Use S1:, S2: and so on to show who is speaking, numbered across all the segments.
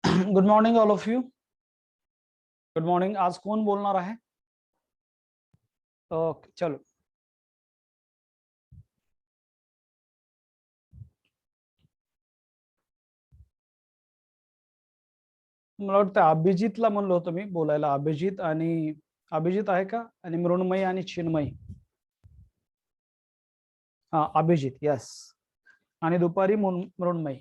S1: Good morning all of you. Good morning. आज कौन बोलना रहा है? ओके चलो। मला वाटतं अभिजितला म्हणलो होतो मी बोलायला. अभिजित आहे का? आणि मृण्मयी आणि चिन्मयी. हा अभिजित, यस. आणि दुपारी मृण्मयी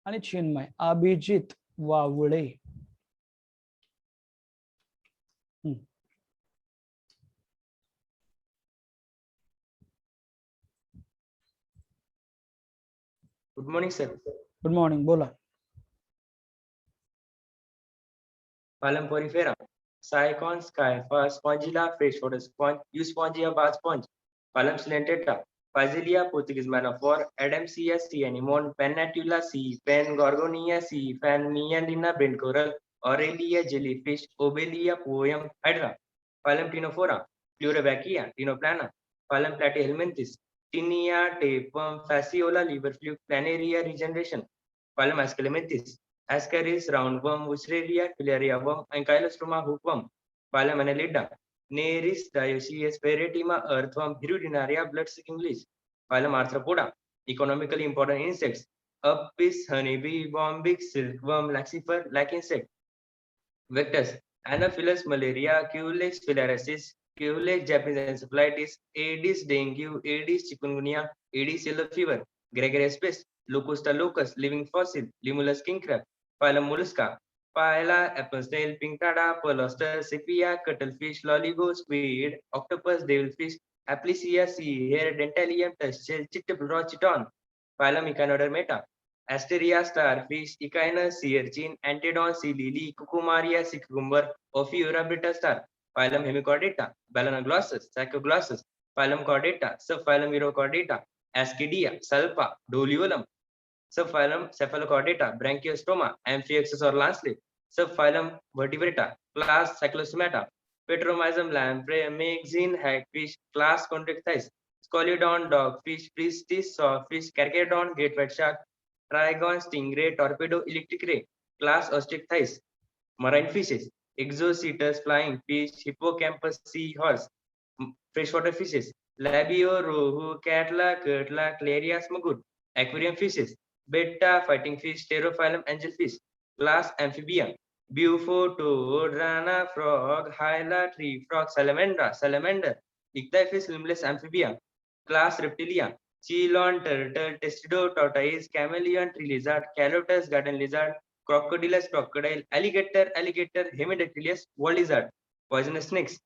S1: आणि Chinmay. Abhijit Wavale.
S2: Good morning sir.
S1: Good morning, बोला.
S2: Palm porifera, Sycon skypha, Spongilla, freshwater sponge, Euspongia bar sponge, Palm silentata, Phazilia, Portuguese man of war, Adamsia sea anemone, Pennatula sea, Pen gorgonia sea, Fan Meandina brent coral, Aurelia jellyfish, Obelia poem hydra, Palm tinophora, Pleurovachia, Tinoplana, Palm platyhelminthes, Tinea tapeworm, Fasciola liver fluke, Planaria regeneration, Palm ascaleminthis, Ascaris roundworm, Wuchereria, filaria worm, Ankylostoma hookworm, Phylum Annelida, Nereis dioecious, Ferretima earthworm, Hirudinaria blood-sucking leech, Phylum Arthropoda, economically important insects, Apis, honeybee, bombic, silkworm, laxifer, lac insect, vectors, Anopheles malaria, Culex filariasis, Culex Japanese encephalitis, Aedes dengue, Aedes chikungunya, Aedes yellow fever, Gregarious pest, Locusta locus, living fossil, Limulus king crab, Phylum Mollusca, Phyla, apple snail, Pinctada, Pearlster, Sepia, cuttlefish, loligo, squid, octopus, devilfish, Aplysia, sea hare, Dentalium, tuskshell, Chiton, Phylum Echinodermata, Asteria, starfish, Echinus, sea urchin, Antedon, sea lily, Cucumaria, sea cucumber, Ophiura brita star, Phylum Hemichordata, Balanoglossus, Psychoglossus, Phylum Chordata, Subphylum Urochordata, Ascidia, Salpa, Doliolum, Subphylum Cephalochordata, Branchiostoma, Amphioxus or Lancelet, Subphylum Vertebrata, class Cyclostomata, Petromyzum lamprey, Magazine hagfish, class Contractis, Scoliodon dogfish, Priestis sawfish, Carcharodon great shark, Trigon stingray, Torpedo electric ray, class Osteichthyes, marine fishes, Exocetus flying fish, Hippocampus seahorse, freshwater fishes, Labio, Rohu, Catla, Kurtla, Clarias magut, aquarium fishes, Betta, fighting fish, Pterophyllum, angelfish, class Amphibia, Bufo, toad, rana, frog, hyla, tree frog, salamander, Ichthyopus, limbless amphibia, class Reptilia, Chelon, turtle, testido, tortoise, chameleon, tree lizard, Calotus, garden lizard, Crocodilus, crocodile, alligator, Hemidactylus, wall lizard, poisonous snakes,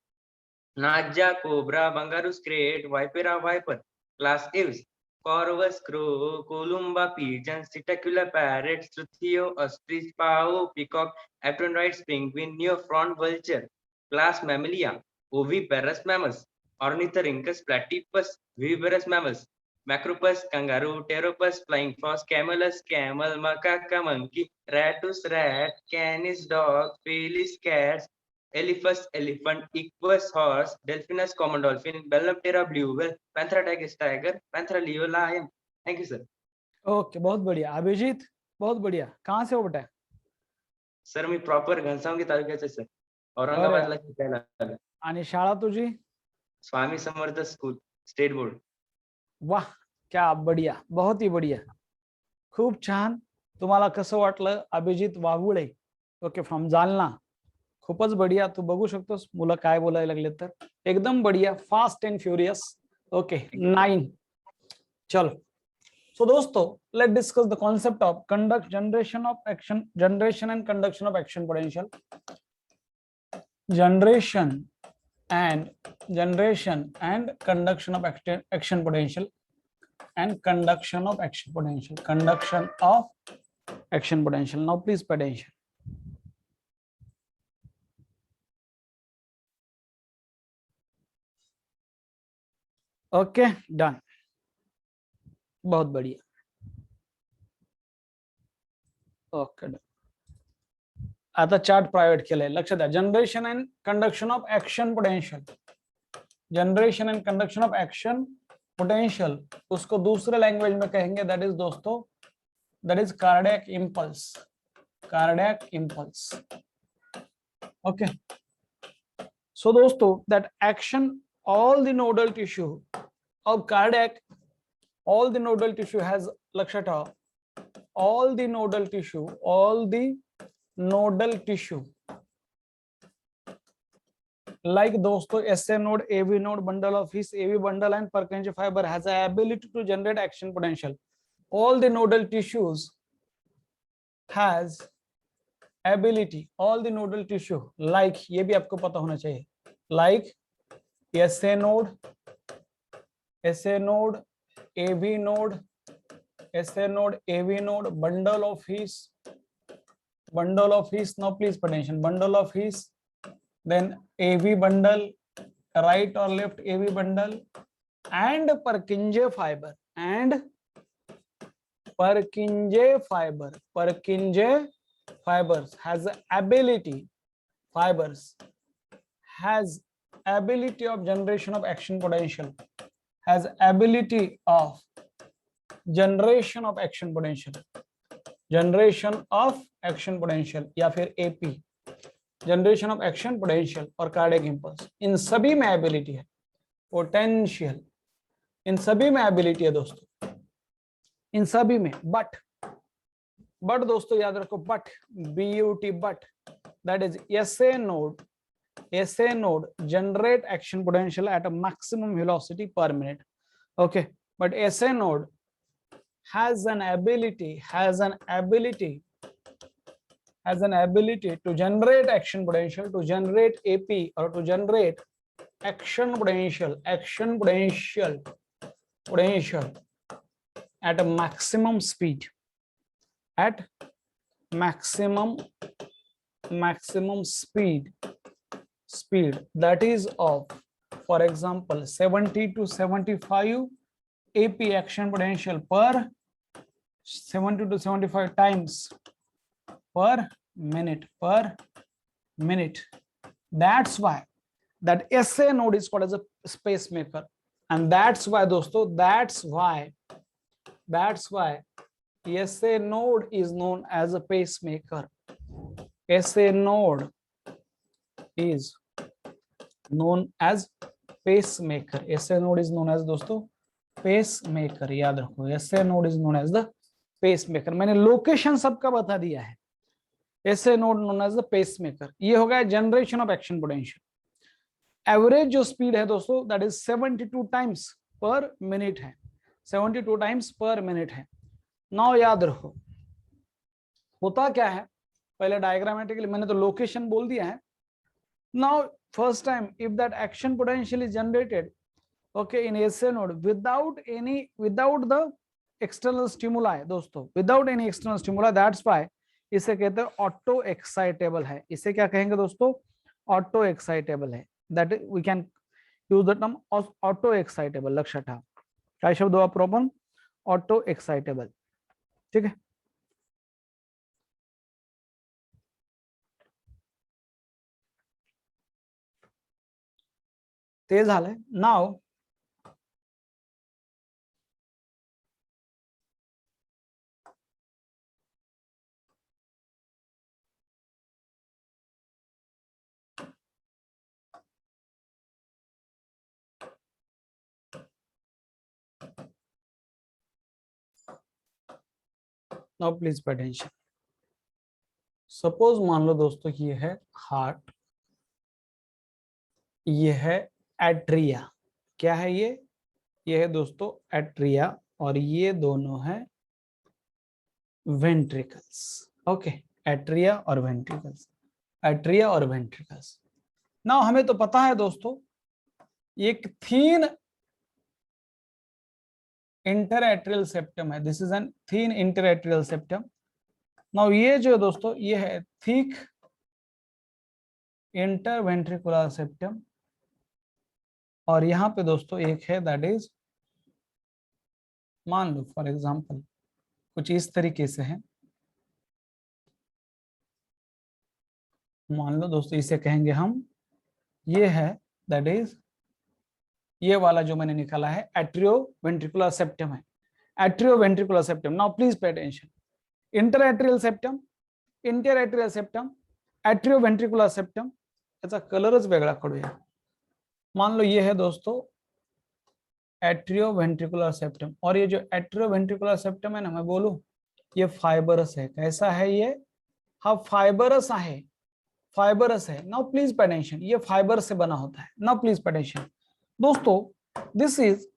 S2: Naja, cobra, Bangarus crate, Vipera, viper, class Aves, Corvus, crow, Columba, pigeon, Cetacular parrot, Struthio, ostrich, pao, peacock, Aptenoids, penguin, neophron, vulture, class Mammalia, oviparous mammals, Ornithorhynchus, platypus, viviparous mammals, Macropus, kangaroo, Pteropus, flying fox, Camelus, camel, Macaca, monkey, Ratus, rat, Canis, dog, Felis, cats, Elephas, elephant, Equus, horse, Delphinus, common dolphin, Bellaptera, blue whale, Panthera tigris, tiger, Panthera leo, lion. Thank you, sir.
S1: Okay, बहुत बढ़िया. अभिजीत, बहुत बढ़िया. कहाँ से हो बेटा?
S2: Sir मी proper Ghansawangi तालुक्याचे sir, औरंगाबादला शिकायला आलो.
S1: आणि शाळा तुझी?
S2: Swami Samarth school, state board.
S1: वाह, क्या बढ़िया, बहुत ही बढ़िया. खूप छान. तुम्हाला कसं वाटलं? Abhijit Waghule, okay, from Jalna. खूपच बढिया. तू बघू शकतोस मुलं काय बोलायला लागले तर. एकदम बढिया, फास्ट एंड फ्युरियस. ओके, 9. चलो. सो दोस्तों, let discuss the concept of generation and conduction of action potential. Generation and conduction of action potential and conduction of action potential. Now please pay attention. Okay, done. बहुत बढ़िया. Okay, आता chart private केलंय, लक्षात द्या. Generation and conduction of action potential. Generation and conduction of action potential, उसको दूसरे language में कहेंगे, दैट इज दोस्तों, that is cardiac impulse. cardiac impulse. Okay, so दोस्तों that action, all the nodal tissue of cardiac, all the nodal tissue has, लक्षात ठेवा, all the nodal tissue like दोस्तों SA node, AV node, bundle of His, AV bundle and Purkinje fiber has the ability to generate action potential. All the nodal tissues has ability, all the nodal tissue like, ये भी आपको पता होना चाहिए, like SA node, AV node, SA node, AV node, bundle of His, now please pay attention, bundle of His, then AV bundle, right or left AV bundle, and Purkinje fiber, Purkinje fibers has ability, has ability of generation of action potential, has ability of generation of action potential, या फिर AP, generation of action potential और cardiac impulse, इन सभी में ability है, potential in सभी में ability है दोस्तों, इन सभी में, बट दोस्तों याद रखो, but that is SA node generate action potential at a maximum velocity per minute. Okay, but SA node has an ability to generate action potential, to generate AP, or to generate action potential at a maximum speed, at maximum speed that is of, for example, 70 to 75 AP action potential per 70 to 75 times per minute. That's why that SA node is called as a pacemaker, and that's why दोस्तों, that's why SA node is known as a pacemaker. SA node is known as pacemaker. SA node is known as दोस्तों pacemaker, याद रखो, SA node is known as the pacemaker. मैंने location सबका बता दिया है. SA node known as the pacemaker. ये हो गया generation of action potential. Average जो स्पीड है दोस्तों, दैट इज 72 टाइम्स पर मिनट है, 72 टाइम्स पर मिनट है. नाउ याद रखो होता क्या है, पहले डायग्रामेटिकली मैंने तो लोकेशन बोल दिया है. Now first time if that action potential is generated, okay, in SA node without the external stimuli दोस्तों, without any external stimuli, that's why इसे कहते हैं ऑटो एक्साइटेबल है. इसे क्या कहेंगे दोस्तों, ऑटो एक्साइटेबल है. That we can use the term auto excitable. लक्षात ठेवा काय शब्द वापरू आपण, ऑटो एक्साइटेबल. ठीक आहे, ते झालंय. नाव now please pay attention. Suppose मान लो दोस्तों कि ये है हार्ट, ये है एट्रिया. क्या है ये है दोस्तों एट्रिया, और ये दोनों है वेंट्रिकल्स. ओके, एट्रिया और वेंट्रिकल्स, एट्रिया और वेंट्रिकल्स. नाउ हमें तो पता है दोस्तों एक थीन इंटरएट्रियल सेप्टम है. This is N thin interatrial septum. Now ये जो दोस्तों ये है थिक इंटरवेंट्रिकुलर सेप्टम, और यहाँ पे दोस्तों एक है दैट इज, मान लो फॉर एग्जांपल कुछ इस तरीके से है. मान लो दोस्तों इसे कहेंगे हम, ये है दैट इज, ये वाला जो मैंने निकाला है एट्रियो वेंट्रिकुलर सेप्टम है, atrio ventricular septum. Now please pay attention, interatrial septum inter atrial septum, atrioventricular septum, याचा कलरच वेगळा करूया. मान लो ये है दोस्तों एट्रियोवेंट्रिकुलर सेप्टम, और ये जो एट्रियोवेंट्रिकुलर सेप्टम है ना, मैं बोलूं ये फाइबरस है. कैसा है ये? हाँ फाइबरस है, फाइबरस है. नाउ प्लीज पे अटेंशन, ये फाइबर से बना होता है. नाउ प्लीज पे अटेंशन दोस्तों, this is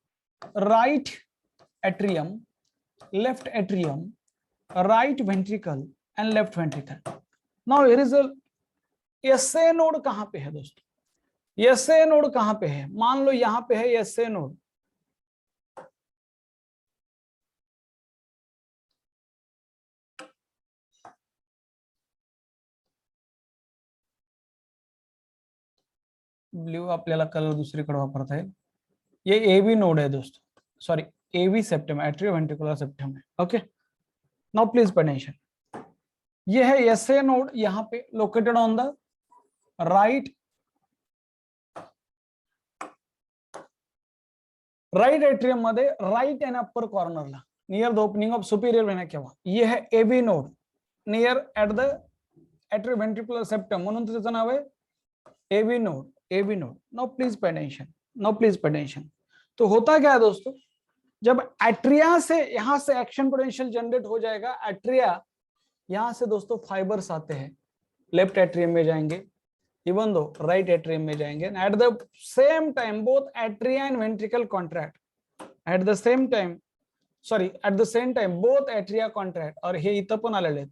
S1: right atrium, left atrium, right ventricle and left ventricle. Now here is a SA node. कहां पे है दोस्तों? एसए नोड कहां पे है? मान लो यहां पे है एसए नोड. ब्ल्यू आपल्याला कलर दुसरीकडे वापरता येईल. ये एवी नोड है दोस्तों, sorry AV septum, atrioventricular septum है. Okay, now please pay attention, ये है एसए नोड, यहां पे located on the right atrium मध्ये राइट एंड अपर कॉर्नरला near the opening of superior vena cava. ये है AV node near at the atrioventricular septum, म्हणून त्याचं नाव आहे AV node. AV node. Now please pay attention, now please pay attention. तो होता क्या है दोस्तों, जब एट्रिया से यहां से एक्शन पोटेंशियल जनरेट हो जाएगा, एट्रिया यहां से दोस्तों फाइबर्स आते हैं, लेफ्ट एट्रियम में जाएंगे, इवन दो राइट एट्रियम में जाएंगे. At the same time both atria and ventricle contract. At the same time, sorry at the same time both atria contract. और हे इथं पण आलेले आहेत,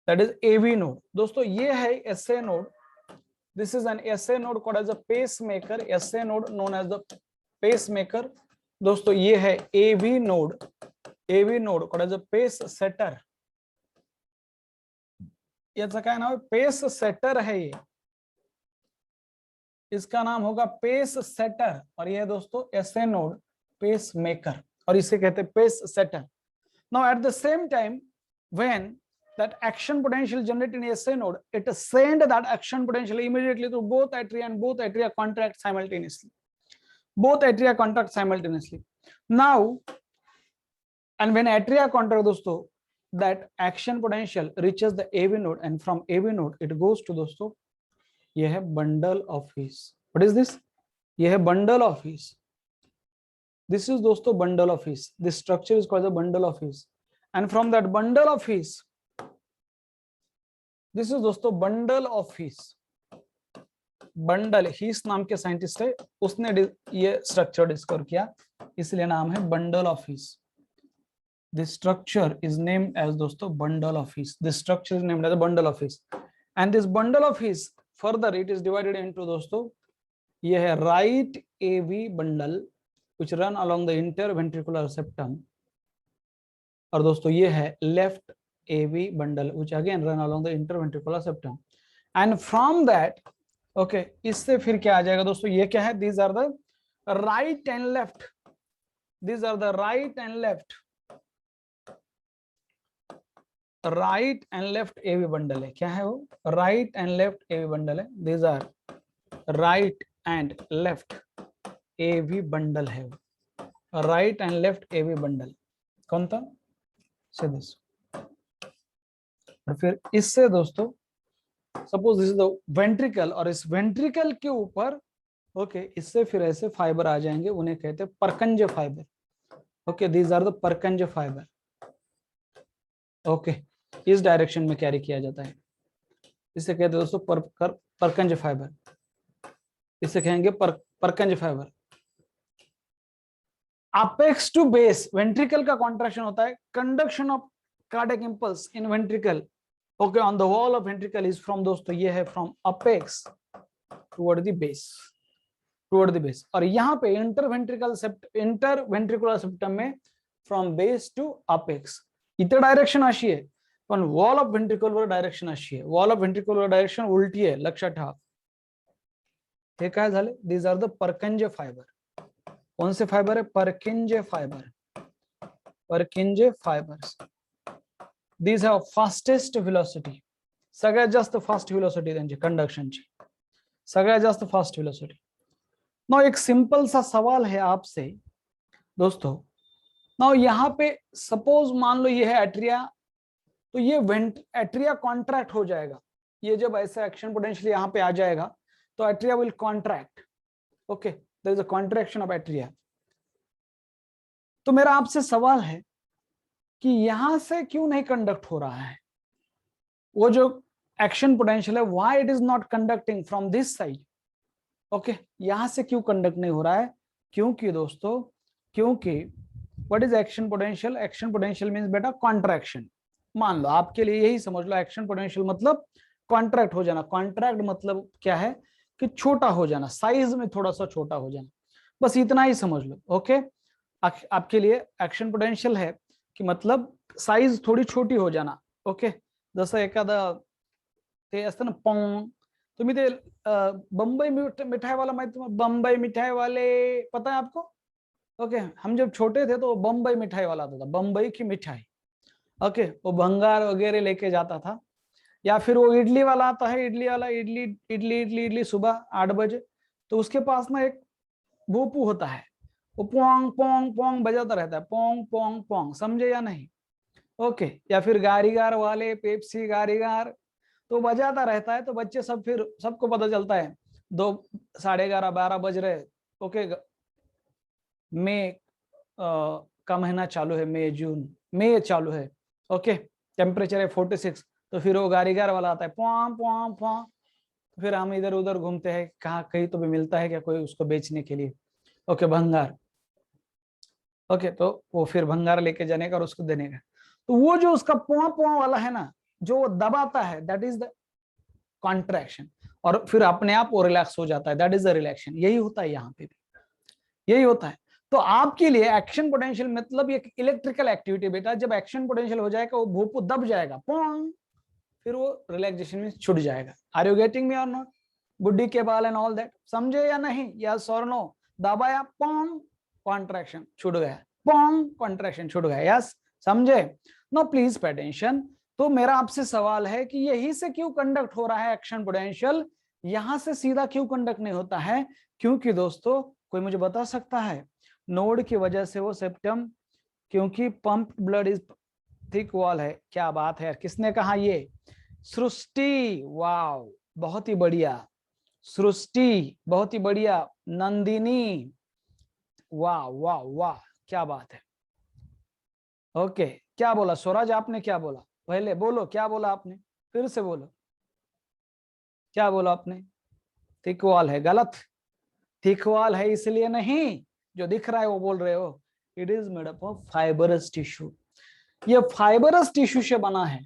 S1: दैट इज एवी नोड. दोस्तों ये है SA node. This is an SA node called as a pacemaker. SA node known as the pacemaker. दोस्तों ये है AV node. AV node called as a pace setter. याचा काय नाम है? पेस सेटर है ये. इसका नाम होगा पेस सेटर. और ये है दोस्तों SA node पेस मेकर, और इसे कहते हैं pace setter. Now at the same time when that action potential generated in SA node, it send that action potential immediately to both atria, and both atria contract simultaneously. Both atria contract simultaneously. Now, and when atria contract दोस्तों, that action potential reaches the AV node, and from AV node it goes to दोस्तों, ये है bundle of His. What is this? ये है bundle of His. This is दोस्तों bundle of His. This structure is called the bundle of His. And from that bundle of His, this is दोस्तों bundle of His. Bundle His नाम के scientist है, उसने ये structure discover किया, इसलिए नाम है bundle of His. This structure is named as दोस्तों bundle of His. This structure is named as bundle of His. And this bundle of His further it is divided into दोस्तों, ये है right AV bundle which run along the interventricular septum, और दोस्तों ये है left AV bundle which again run along the interventricular septum. And from that, okay, इससे फिर क्या आ जाएगा दोस्तों, ये क्या है? These are the right and left. These are the right and left. Right and left AV bundle है. क्या है वो? Right and left AV bundle है. These are right and left AV bundle है वो. Right and left AV bundle. कौन था? से this. और फिर इससे दोस्तों suppose this is the ventricle, और इस वेंट्रिकल के ऊपर ओके इससे फिर ऐसे फाइबर आ जाएंगे, उन्हें कहते हैं Purkinje fibre. Okay, these are the Purkinje fibre. Okay, इस डायरेक्शन में कैरी किया जाता है, इसे कहते हैं दोस्तों परकंज फाइबर. इसे कहेंगे Purkinje fibre. Apex to base ventricle का कॉन्ट्रैक्शन होता है. Conduction of cardiac impulse in ventricle okay on the wall of ventricle is from दोस्तों ये है from apex toward the base, toward the base. और यहाँ पे interventricular septum में from base to apex इतर डायरेक्शन अशी आहे, पण wall of ventricle were direction अशी आहे. wall of ventricle were direction उलटी आहे, लक्षात ठेवा. हे काय झाले? these are the Purkinje fiber. कौन से फाइबर है? Purkinje fiber. Purkinje fibers. These have fastest velocity. सगळ्यात जास्त फास्ट व्हेलोसिटी त्यांची कंडक्शनची, सगळ्यात जास्त फास्ट व्हेलोसिटी. नाउ एक सिंपल सा सवाल है आपसे दोस्तों. नाउ यहाँ पे सपोज मान लो ये है एट्रिया तो ये एट्रिया कॉन्ट्रैक्ट हो जाएगा। ये जब ऐसा एक्शन पोटेंशियल यहाँ पे आ जाएगा तो atria will contract. Okay, there is a contraction of atria. तो मेरा आपसे सवाल है कि यहां से क्यों नहीं कंडक्ट हो रहा है वो जो एक्शन पोटेंशियल है, why it is not conducting from this side. Okay, यहां से क्यों कंडक्ट नहीं हो रहा है? क्योंकि दोस्तों, क्योंकि what is action potential? Action potential means बेटा कॉन्ट्रैक्शन। मान लो, आपके लिए यही समझ लो, एक्शन पोटेंशियल मतलब कॉन्ट्रैक्ट हो जाना। कॉन्ट्रैक्ट मतलब क्या है कि छोटा हो जाना, साइज में थोड़ा सा छोटा हो जाना, बस इतना ही समझ लो। ओके, आपके लिए एक्शन पोटेंशियल है कि मतलब साइज थोडी छोटी हो जाना। ओके, जसं एखादा ते असतं ना पोंग, तुम्ही ते बम्बई मिठाई वाला माहिती है? बम्बई मिठाई वाले, पता है आपको? ओके, हम जब छोटे थे तो बम्बई मिठाई वाला आता था, बम्बई की मिठाई। ओके, वो भंगार वगैरह लेके जाता था। या फिर वो इडली वाला आता है, इडली वाला, इडली इडली इडली इडली सुबह 8 बजे, तो उसके पास ना एक भोपू होता है, वो पोंग पोंग पोंग बजाता रहता है, पोंग पोंग पोंग, समझे या नहीं? ओके, या फिर गारीगार वाले, पेप्सी गारीगार, तो बजाता रहता है। तो बच्चे सब, फिर सबको पता चलता है 2, 11:30, 12 बज रहे। ओके, मई का महीना चालू है, मई जून, मई चालू है। ओके, टेम्परेचर है 46, तो फिर वो गारीगार वाला आता है, पुआ पुआ पुआ। फिर हम इधर उधर घूमते हैं, कहाँ कहीं तो भी मिलता है क्या कोई उसको बेचने के लिए। ओके, भंगार। ओके, तो वो फिर भंगार लेके जाने का और उसको देने का। तो वो जो उसका पुआ पुआ वाला है ना, जो वो दबाता है, दैट इज द कॉन्ट्रैक्शन, और फिर अपने आप वो रिलैक्स हो जाता है, दैट इज द रिलैक्शन। यही होता है यहाँ पे भी, यही होता है। तो आपके लिए एक्शन पोटेंशियल मतलब ये इलेक्ट्रिकल एक्टिविटी बेटा, जब एक्शन पोटेंशियल हो जाएगा वो भोपू दब जाएगा, पोंग, फिर वो रिलैक्सेशन में छूट जाएगा। आर यू गेटिंग मी और नॉट? बुड्ढी के बाल एंड ऑल दैट, समझे या नहीं? यस और नो? दबाया, पोंग, कॉन्ट्रैक्शन छूट गया, पोंग, कॉन्ट्रैक्शन छूट गया। यस, समझे? No please pay attention. तो मेरा आपसे सवाल है कि यही से क्यों कंडक्ट हो रहा है एक्शन पोटेंशियल, यहां से सीधा क्यों कंडक्ट नहीं होता है? क्योंकि दोस्तों, कोई मुझे बता सकता है? नोड की वजह से वो सेप्टम, क्योंकि pump blood is thick wall है। क्या बात है, किसने कहा ये? सृष्टि, वाव, बहुत ही बढ़िया। सृष्टि, बहुत ही बढ़िया। नंदिनी, वाह वाह वाह, क्या बात है। ओके, क्या बोला स्वराज, आपने क्या बोला? पहले बोलो, क्या बोला आपने? फिर से बोलो, क्या बोला आपने? थिक वॉल है, गलत। थिक वॉल है इसलिए नहीं, जो दिख रहा है वो बोल रहे हो। It is made up of fibrous tissue. ये फाइबरस टिश्यू से बना है।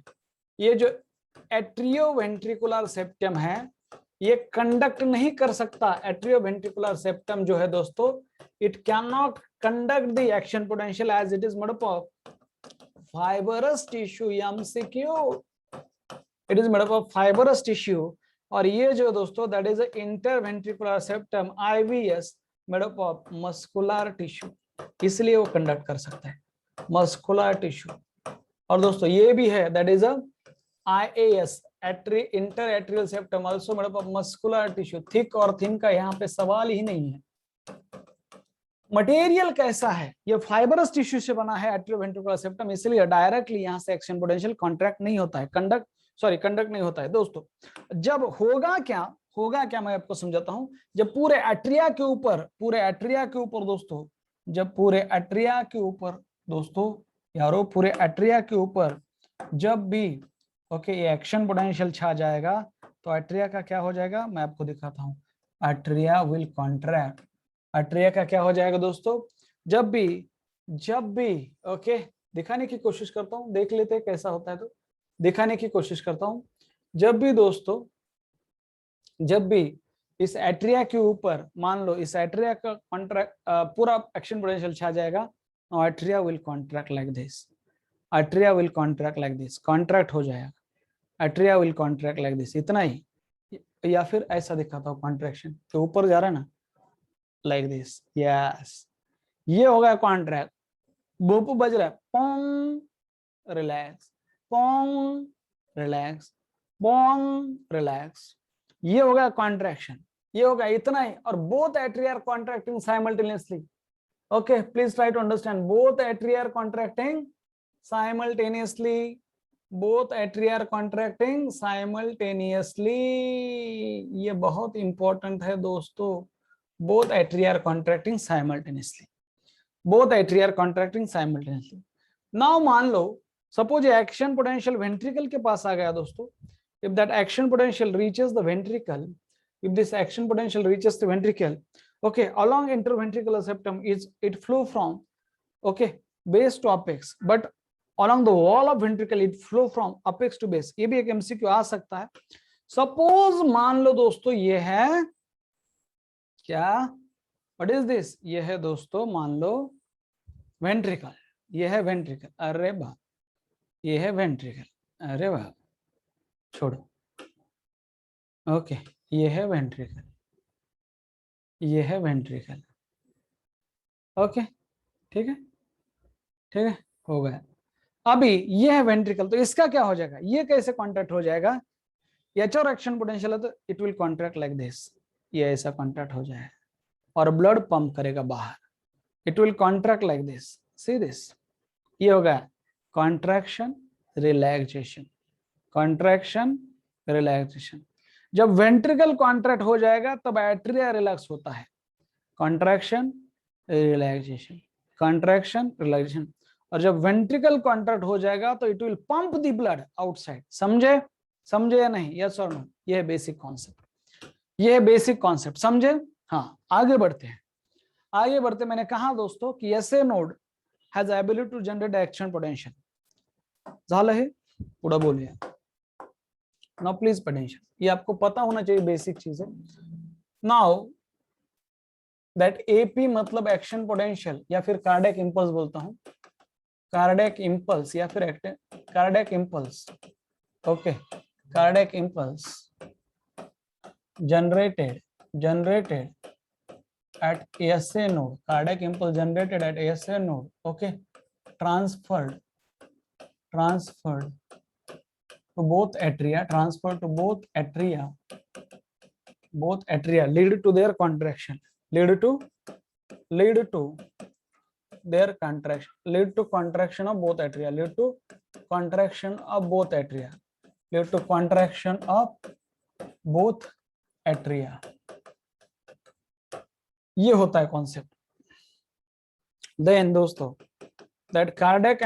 S1: ये जो एट्रियोवेंट्रिकुलर सेप्टम है, ये कंडक्ट नहीं कर सकता। एट्रियोवेंट्रिकुलर सेप्टम जो है दोस्तों, it can not conduct the action potential as it is made up of fibrous tissue. MCQ, it is made up of fibrous tissue. और ये जो दोस्तों, that is interventricular septum, IVS, made up of muscular tissue, इसलिए वो conduct कर सकता है, muscular tissue. और दोस्तों ये भी है, that is IAS, inter atrial septum, also made up of muscular tissue. Thick और थिन का यहाँ पे सवाल ही नहीं है। मटेरियल कैसा है? ये फाइबरस टिश्यू से बना है एट्रियोवेंट्रिकुलर सेप्टम, इसलिए डायरेक्टली यहाँ से एक्शन पोटेंशियल कॉन्ट्रैक्ट नहीं होता है, कंडक्ट नहीं होता है दोस्तों। जब होगा क्या मैं आपको समझाता हूं। जब पूरे एट्रिया के ऊपर दोस्तों, जब पूरे एट्रिया के ऊपर दोस्तों, यारो पूरे एट्रिया के ऊपर जब भी ये एक्शन पोटेंशियल छा जाएगा, तो एट्रिया का क्या हो जाएगा, मैं आपको दिखाता हूँ। Atria will contract. एट्रिया का क्या हो जाएगा दोस्तों? जब भी दिखाने की कोशिश करता हूँ, देख लेते हैं कैसा होता है, तो दिखाने की कोशिश करता हूँ। जब भी दोस्तों, जब भी इस एट्रिया के ऊपर, मान लो इस एट्रिया का कॉन्ट्रैक्ट पूरा एक्शन पोटेंशियल छा जाएगा, atria will contract like this, atria will contract like this, contract हो जाएगा, atria will contract like this, इतना ही। या फिर ऐसा दिखाता हूँ, कॉन्ट्रैक्शन के ऊपर जा रहा है ना, लाइक दिस, यस, ये हो गया कॉन्ट्रैक्ट। बोपू बज रहा है, Pong, relax, Pong, relax, Pong, relax, ये हो गया कॉन्ट्रैक्शन, ये हो गया, इतना ही। और both atria are contracting simultaneously. Please try to understand, both atria are contracting simultaneously, both atria are contracting simultaneously. ये बहुत इंपॉर्टेंट है दोस्तों, both atria are contracting simultaneously, both atria are contracting simultaneously. Now मान लो suppose action potential ventricle के पास आ गया दोस्तों, if that action potential reaches the ventricle, if this action potential reaches the ventricle, okay, along interventricular septum is it flow from, okay, base to apex, but along the wall of ventricle it flow from apex to base। ये भी एक MCQ आ सकता है। Suppose मान लो दोस्तों ये है क्या, व्हाट इज दिस, ये है दोस्तों मान लो वेंट्रिकल, ये है वेंट्रिकल, अरे वाह, ये है वेंट्रिकल, अरे वाह, छोड़ो, ओके, ये है वेंट्रिकल, ये है वेंट्रिकल, ओके, ठीक है, ठीक है, हो गया। अभी ये है वेंट्रिकल, तो इसका क्या हो जाएगा, ये कैसे कॉन्ट्रैक्ट हो जाएगा, एच और एक्शन पोटेंशियल है तो it will contract like this, ये ऐसा कॉन्ट्रैक्ट हो जाएगा और ब्लड पंप करेगा बाहर, it will contract like this, see this, ये हो गया कॉन्ट्रैक्शन रिलैक्सेशन, कॉन्ट्रैक्शन रिलैक्सेशन। जब वेंट्रिकल कॉन्ट्रैक्ट हो जाएगा तब एट्रिया रिलैक्स होता है, कॉन्ट्रैक्शन रिलैक्सेशन, कॉन्ट्रैक्शन रिलैक्सेशन। और जब वेंट्रिकल कॉन्ट्रैक्ट हो जाएगा तो it will pump the blood outside. समझे, समझे या नहीं, यस और नो, ये है बेसिक कॉन्सेप्ट, ये है बेसिक कॉन्सेप्ट, समझे। हाँ, आगे बढ़ते हैं, आगे बढ़ते। मैंने कहा दोस्तों कि SA node has ability to generate action potential, झालं हे, पुढे बोलूया। नाउ प्लीज पोटेंशियल, ये आपको पता होना चाहिए, बेसिक चीज है। नाउ दैट एपी मतलब एक्शन पोटेंशियल या फिर कार्डियक इंपल्स बोलता हूं, कार्डियक इंपल्स या फिर cardiac impulse, okay, cardiac impulse generated at ASA node, cardiac impulse generated at ASA node, okay, transferred to both atria, lead to their contraction, lead to their contraction, lead to contraction of both atria, lead to contraction of both atria, lead to contraction of both atria। ये होता है concept. Then दोस्तों that cardiac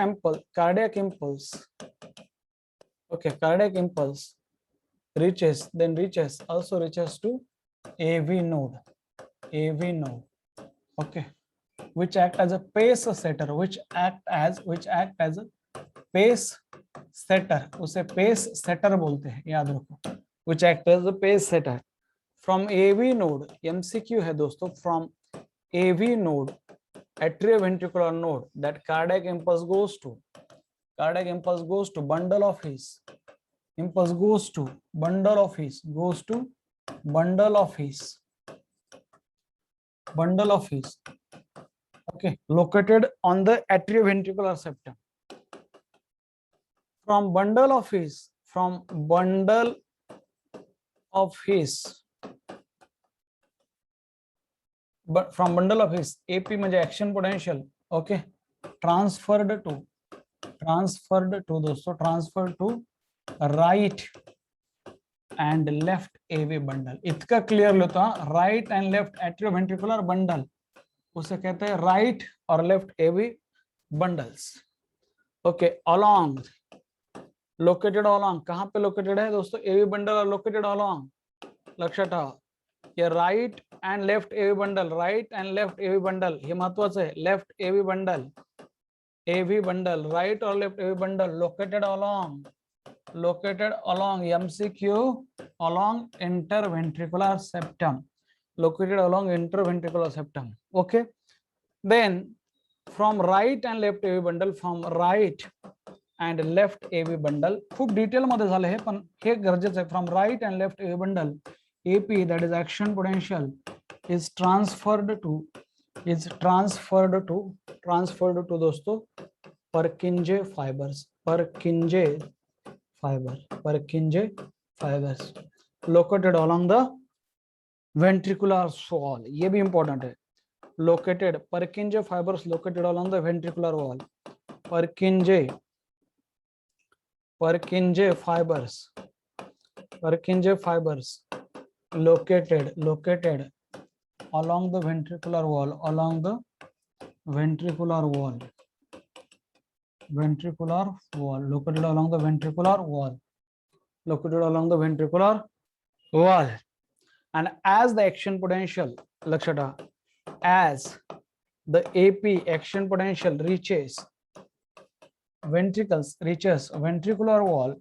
S1: impulse, okay, cardiac impulse reaches to AV node, okay, which act as a pace setter, which act as a pace setter, उसे pace setter बोलते हैं, याद रखो, which act as a pace setter from AV node। MCQ है दोस्तों, from AV node, atrioventricular node, that cardiac impulse goes to bundle of His, impulse goes to bundle of His, okay, located on the atrioventricular septum। From bundle of His AP म्हणजे action potential, okay, transferred to right and left AV bundle. इतका clear लेतो, right and left atrioventricular bundle, उसे कहते हैं right और left AV bundles, okay, along, located along. कहां पे located है दोस्तों, एवी बंडल और लोकेटेड अलोंग, लक्षात ठेवा। ये right and left AV bundle, right and left AV bundle, हे महत्वाचं आहे। लेफ्ट एवी बंडल, राइट और left AV bundle located along MCQ, along interventricular septum, located along interventricular septum, okay। Then from right and left AV bundle, from right and left AV bundle, खूप detail मध्ये झालं हे, पण हे गरजेचं आहे। from right and left AV bundle AP, that is action potential, is transferred to दोस्तों Purkinje fibers located along the ventricular wall। ये भी important है, located Purkinje fibers located along the ventricular wall, Purkinje Purkinje fibers located along the ventricular wall, located along the ventricular wall. And as the action potential, lakshata, as the AP action potential reaches ventricular wall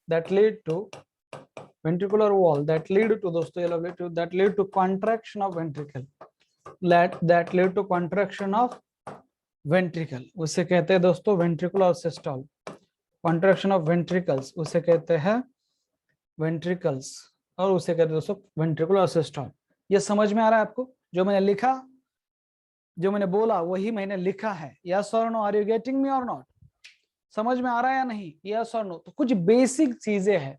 S1: that lead to contraction of ventricle, that lead to contraction of ventricle, उसे कहते हैं दोस्तों ventricular systole. Contraction of ventricles उसे कहते हैं ventricles, और उसे कहते हैं दोस्तों ventricular systole. ये समझ में आ रहा है आपको? जो मैंने लिखा, जो मैंने बोला वही मैंने लिखा है. Yes or no? Are you getting me or not? समझ में आ रहा है या नहीं? Yes or no? तो कुछ बेसिक चीजें हैं,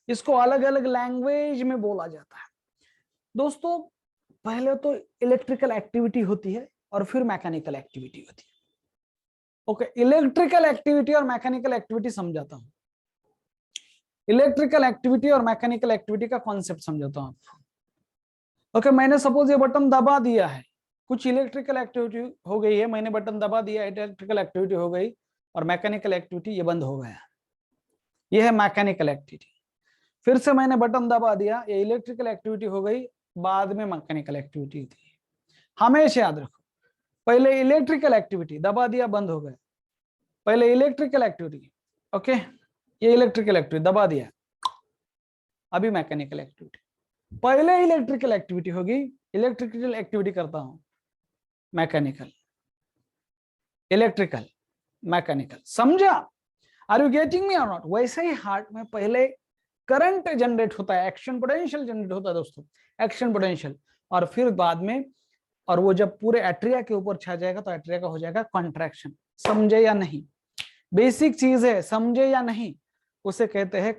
S1: इसको अलग अलग लैंग्वेज में बोला जाता है दोस्तों. पहले तो इलेक्ट्रिकल एक्टिविटी होती है और फिर मैकेनिकल एक्टिविटी होती है. ओके, इलेक्ट्रिकल एक्टिविटी और मैकेनिकल एक्टिविटी समझाता हूं. इलेक्ट्रिकल एक्टिविटी और मैकेनिकल एक्टिविटी का कॉन्सेप्ट समझाता हूं. ओके, मैंने सपोज ये बटन दबा दिया है, कुछ इलेक्ट्रिकल एक्टिविटी हो गई है, मैंने बटन दबा दिया, इलेक्ट्रिकल एक्टिविटी हो गई, और मैकेनिकल एक्टिविटी ये बंद हो गया. ये है मैकेनिकल एक्टिविटी. फिर से मैंने बटन दबा दिया, ये इलेक्ट्रिकल एक्टिविटी हो गई, बाद में मैकेनिकल एक्टिविटी होती है. हमेशा याद रखो, पहले इलेक्ट्रिकल एक्टिविटी दबा दिया, बंद हो गया, पहले इलेक्ट्रिकल एक्टिविटी. ओके, ये इलेक्ट्रिकल एक्टिविटी दबा दिया, अभी मैकेनिकल एक्टिविटी. पहले इलेक्ट्रिकल एक्टिविटी होगी, इलेक्ट्रिकल एक्टिविटी करता हूं, मैकेनिकल, इलेक्ट्रिकल, मैकेनिकल. समझा? आर यू गेटिंग मी और नॉट? वैसे ही हार्ट में पहले करंट जनरेट होता है, एक्शन पोटेंशियल जनरेट होता है दोस्तों, एक्शन पोटेंशियल, और फिर बाद में, और वो जब पूरे एट्रिया के ऊपर छा जाएगा तो एट्रिया का हो जाएगा कॉन्ट्रैक्शन. समझे या नहीं? बेसिक चीज है, समझे या नहीं? उसे कहते हैं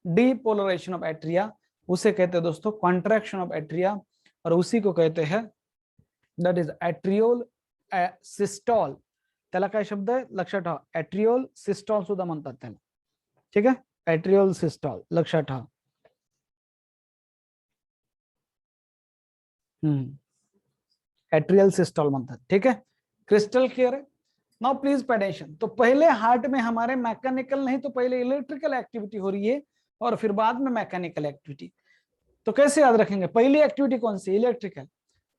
S1: डीपोलराइजेशन ऑफ एट्रिया, उसे कहते हैं दोस्तों कॉन्ट्रैक्शन ऑफ एट्रिया, और उसी को कहते हैं दैट इज एट्रियोल सिस्टॉल. त्याला काय शब्द आहे लक्षात ठेवा, एट्रियोल सिस्टॉल सुद्धा म्हणतात त्याला. ठीक आहे, एट्रियोल सिस्टॉल लक्षात ठेवा. एट्रियल सिस्टॉल म्हणतात. ठीक है, क्रिस्टल क्लियर है? Now please pay attention. तो पहले हार्ट में हमारे मैकेनिकल नहीं, तो पहले इलेक्ट्रिकल एक्टिविटी हो रही है और फिर बाद में मैकेनिकल एक्टिविटी. तो कैसे याद रखेंगे? पहली एक्टिविटी कौन सी? इलेक्ट्रिकल.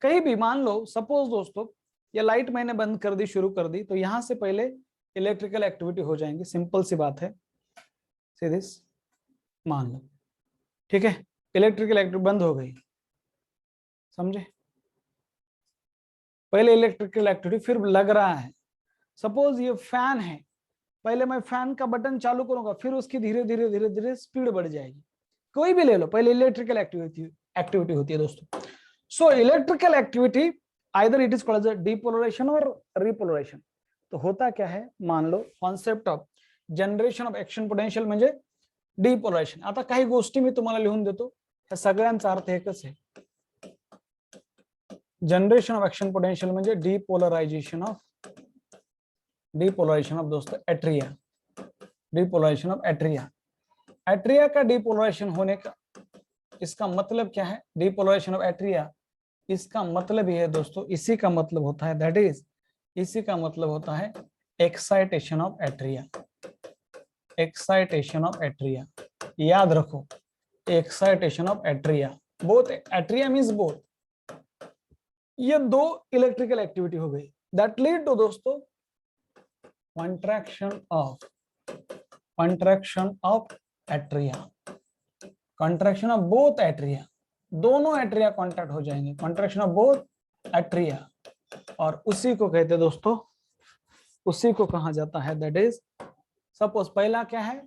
S1: कहीं भी मान लो, सपोज दोस्तों ये लाइट मैंने बंद कर दी, शुरू कर दी, तो यहां से पहले इलेक्ट्रिकल एक्टिविटी हो जाएंगी. सिंपल सी बात है, सी दिस, मान लो. ठीक है, इलेक्ट्रिकल एक्टिविटी बंद हो गई, समझे? पहले इलेक्ट्रिकल एक्टिविटी, फिर लग रहा है, सपोज ये फैन है, पहले मैं फैन का बटन चालू करूंगा, फिर उसकी धीरे धीरे धीरे धीरे स्पीड बढ़ जाएगी. कोई भी ले लो, पहले इलेक्ट्रिकल एक्टिविटी होती है दोस्तों. So electrical activity either it is called as depolarization और रिपोलराइजेशन. तो होता क्या है, मान लो concept of generation of action potential म्हणजे डीपोलरायझेशन. आता काही गोष्टी मी तुम्हाला लिहून देतो, ह्या सगळ्यांचा अर्थ एकच आहे. जनरेशन ऑफ एक्शन पोटेंशियल म्हणजे डीपोलराइजेशन ऑफ दोस्तों atria. Depolarization of atria. Atria का डीपोलराइजेशन होने का इसका मतलब क्या है? डीपोलराइजेशन ऑफ एट्रिया, इसका मतलब ये है दोस्तों, इसी का मतलब होता है, दैट इज, इसी का मतलब होता है excitation of atria. Excitation of atria, याद रखो, excitation of atria. Both atria means both. ये दो इलेक्ट्रिकल एक्टिविटी हो गई, दैट लीड टू दोस्तों contraction of atria. Contraction of both atria, दोनों एट्रिया कॉन्ट्रैक्ट हो जाएंगे, कॉन्ट्रैक्शन ऑफ बोथ एट्रिया. और उसी को कहते हैं दोस्तों, उसी को कहा जाता है, दैट इज, सपोज पहला क्या है,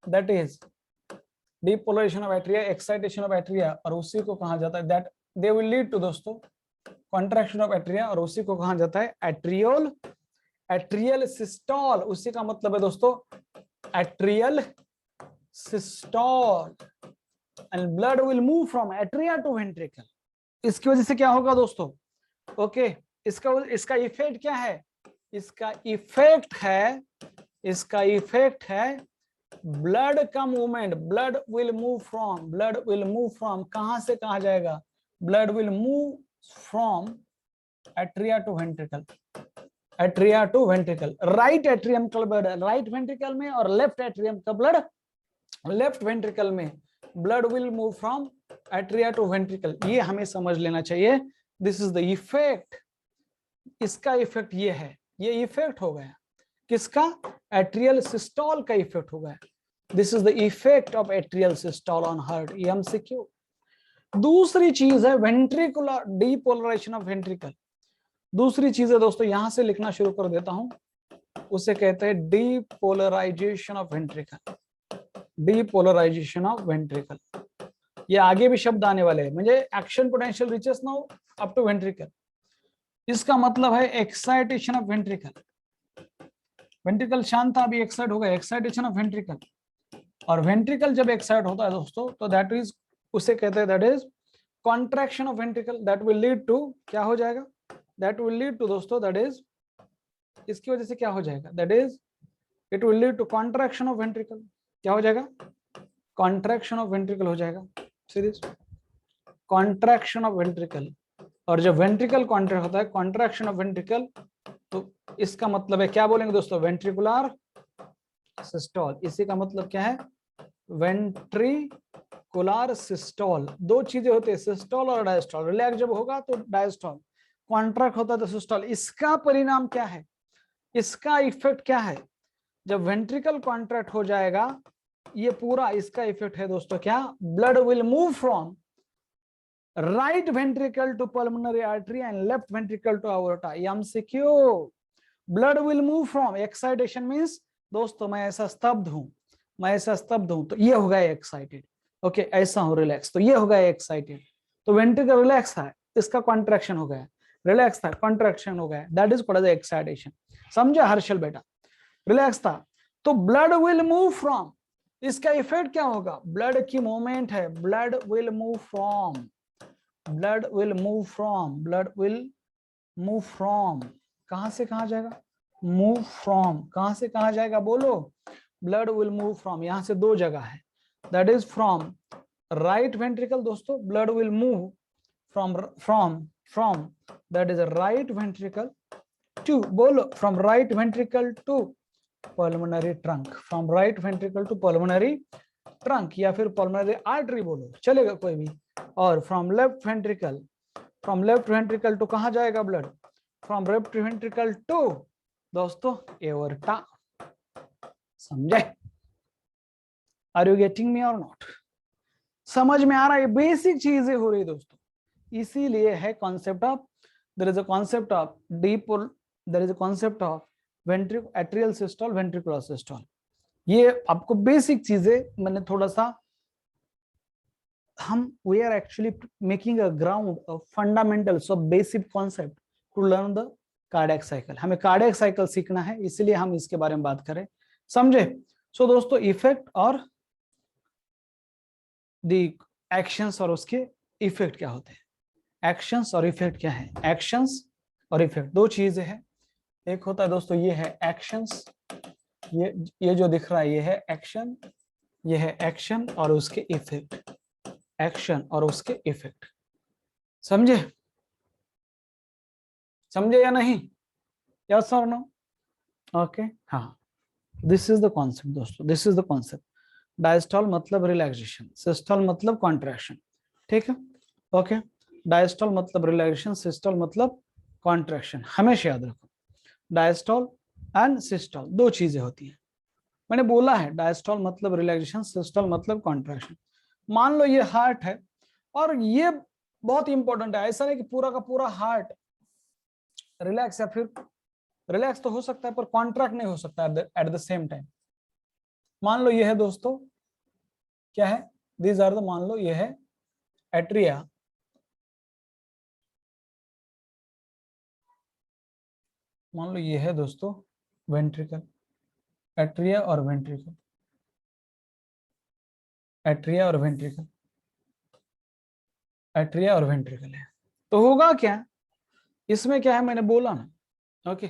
S1: that is depolarization of atria, excitation of atria, और उसी को कहा जाता है that they will lead to दोस्तों कॉन्ट्रैक्शन ऑफ एट्रिया, और उसी को कहा जाता है एट्रियल सिस्टॉल. उसी का मतलब है दोस्तों atrial systole, and blood will move from atria to ventricle. इसकी वजह से क्या होगा दोस्तों? ओके, इसका इफेक्ट क्या है? इसका इफेक्ट है, इसका इफेक्ट है ब्लड का movement. Blood will move from कहां से कहां जाएगा? Blood will move from atria to ventricle, atria to ventricle. Right atrium का ब्लड राइट वेंट्रिकल में और लेफ्ट एट्रियम का ब्लड लेफ्ट वेंट्रिकल में। Blood will move from atria to ventricle, ये हमें समझ लेना चाहिए। This is the effect. इसका इफेक्ट ये है, ये इफेक्ट हो गया किसका? एट्रियल सिस्टोल का इफेक्ट हो गया। This is the effect of atrial systole on heart, ये एमसीक्यू। दूसरी चीज है वेंट्रिकुलर डीपोलराइजेशन ऑफ वेंट्रिकल। दूसरी चीज है दोस्तों, यहां से लिखना शुरू कर देता हूं, उसे कहते हैं depolarization of ventricle. Depolarization of ventricle, ये आगे भी शब्द आने वाले हैं। मुझे action potential reaches now up to ventricle, इसका मतलब है एक्साइटेशन ऑफ वेंट्रिकल। वेंट्रिकल शांत था, अभी एक्साइट हो गया, एक्साइटेशन ऑफ वेंट्रिकल। और वेंट्रिकल जब एक्साइट होता है दोस्तों, तो दैट इज, उसे कहते हैं that is contraction of ventricle. That will lead to, क्या हो जाएगा? दैट विल लीड टू दोस्तों, दैट इज, इसकी वजह से क्या हो जाएगा? That is, it will lead to contraction of ventricle. क्या हो जाएगा? कॉन्ट्रैक्शन ऑफ वेंट्रिकल हो जाएगा। Series contraction of ventricle. और जब वेंट्रिकल कॉन्ट्रैक्ट होता है, कॉन्ट्रैक्शन ऑफ वेंट्रिकल, तो इसका मतलब है क्या बोलेंगे दोस्तों? Ventricular systole. इसी का मतलब क्या है? Ventricular systole. दो चीजें होती है, सिस्टोल और डायस्टोल। रिलैक्स जब होगा तो डायस्टोल, कॉन्ट्रैक्ट होता है तो सिस्टोल। इसका परिणाम क्या है? इसका इफेक्ट क्या है? जब वेंट्रिकल कॉन्ट्रैक्ट हो जाएगा, ये पूरा इसका इफेक्ट है दोस्तों क्या? Blood will move from right ventricle to pulmonary artery and left ventricle to aorta। MCQ. Blood will move from, excitation means दोस्तों मैं ऐसा स्तब्ध हूं, मैं ऐसा स्तब्ध हूं, तो ये हो गया एक्साइटेड। ओके, ऐसा हूं रिलैक्स, तो ये हो गया एक्साइटेड। तो वेंट्रिकल रिलैक्स है, इसका कॉन्ट्रैक्शन हो गया, रिलैक्स था, कॉन्ट्रैक्शन हो गया, that is called as excitation. समझा हर्षल बेटा? रिलैक्स था तो ब्लड विल मूव फ्रॉम, इसका इफेक्ट क्या होगा? ब्लड की मूवमेंट है, blood will move from, blood will move from, blood will move from, कहां से कहां जाएगा? मूव फ्रॉम, कहां से कहां जाएगा बोलो? ब्लड विल मूव फ्रॉम, यहां से दो जगह है, that is from right ventricle दोस्तों। Blood will move from that is right ventricle to, बोलो, from right ventricle to pulmonary trunk, from right ventricle to pulmonary trunk, या फिर पल्मोनरी आर्टरी बोलो, चलेगा कोई भी। और फ्रॉम लेफ्ट वेंट्रिकल टू कहां जाएगा blood? From left ventricle to दोस्तों एओर्टा। समझे? आर यू गेटिंग मी और नॉट? समझ में आ रहा है? बेसिक चीजें हो रही दोस्तों, इसीलिए है concept of, there is a concept of depol, there is a concept of atrial systole, ventricular systole. ये आपको बेसिक चीजें मैंने थोड़ा सा, हम we are actually making a ground of fundamentals of basic concept to learn the cardiac cycle. हमें cardiac cycle सीखना है, इसलिए हम इसके बारे में बात करें। समझे? सो दोस्तों, इफेक्ट और द एक्शंस और उसके इफेक्ट क्या होते हैं? एक्शंस और इफेक्ट क्या है? एक्शंस और इफेक्ट दो चीजें हैं। एक होता है दोस्तों, ये है एक्शंस, ये जो दिख रहा है ये है एक्शन, ये है एक्शन और उसके इफेक्ट, एक्शन और उसके इफेक्ट। समझे? समझे या नहीं? यस और नो? ओके, हाँ, दिस इज द कॉन्सेप्ट दोस्तों, this is the concept. Diastole मतलब रिलैक्सेशन, सिस्टोल मतलब कॉन्ट्रैक्शन। ठीक है? ओके, डायस्टॉल मतलब रिलैक्सेशन, सिस्टोल मतलब कॉन्ट्रैक्शन। हमेशा याद रखो, डायस्टॉल एंड सिस्टोल दो चीजें होती हैं। मैंने बोला है डायस्टॉल मतलब रिलैक्सेशन, सिस्टोल मतलब कॉन्ट्रैक्शन। मान लो ये हार्ट है, और ये बहुत इंपॉर्टेंट है, ऐसा नहीं कि पूरा का पूरा हार्ट रिलैक्स, या फिर रिलैक्स तो हो सकता है पर कॉन्ट्रैक्ट नहीं हो सकता एट द सेम टाइम। मान लो ये है दोस्तों, क्या है? दीज आर द, मान लो ये है एट्रिया, मान लो ये है दोस्तों वेंट्रिकल, एट्रिया और वेंट्रिकल, एट्रिया और वेंट्रिकल, एट्रिया और वेंट्रिकल है। तो होगा क्या इसमें? क्या है मैंने बोला ना, ओके,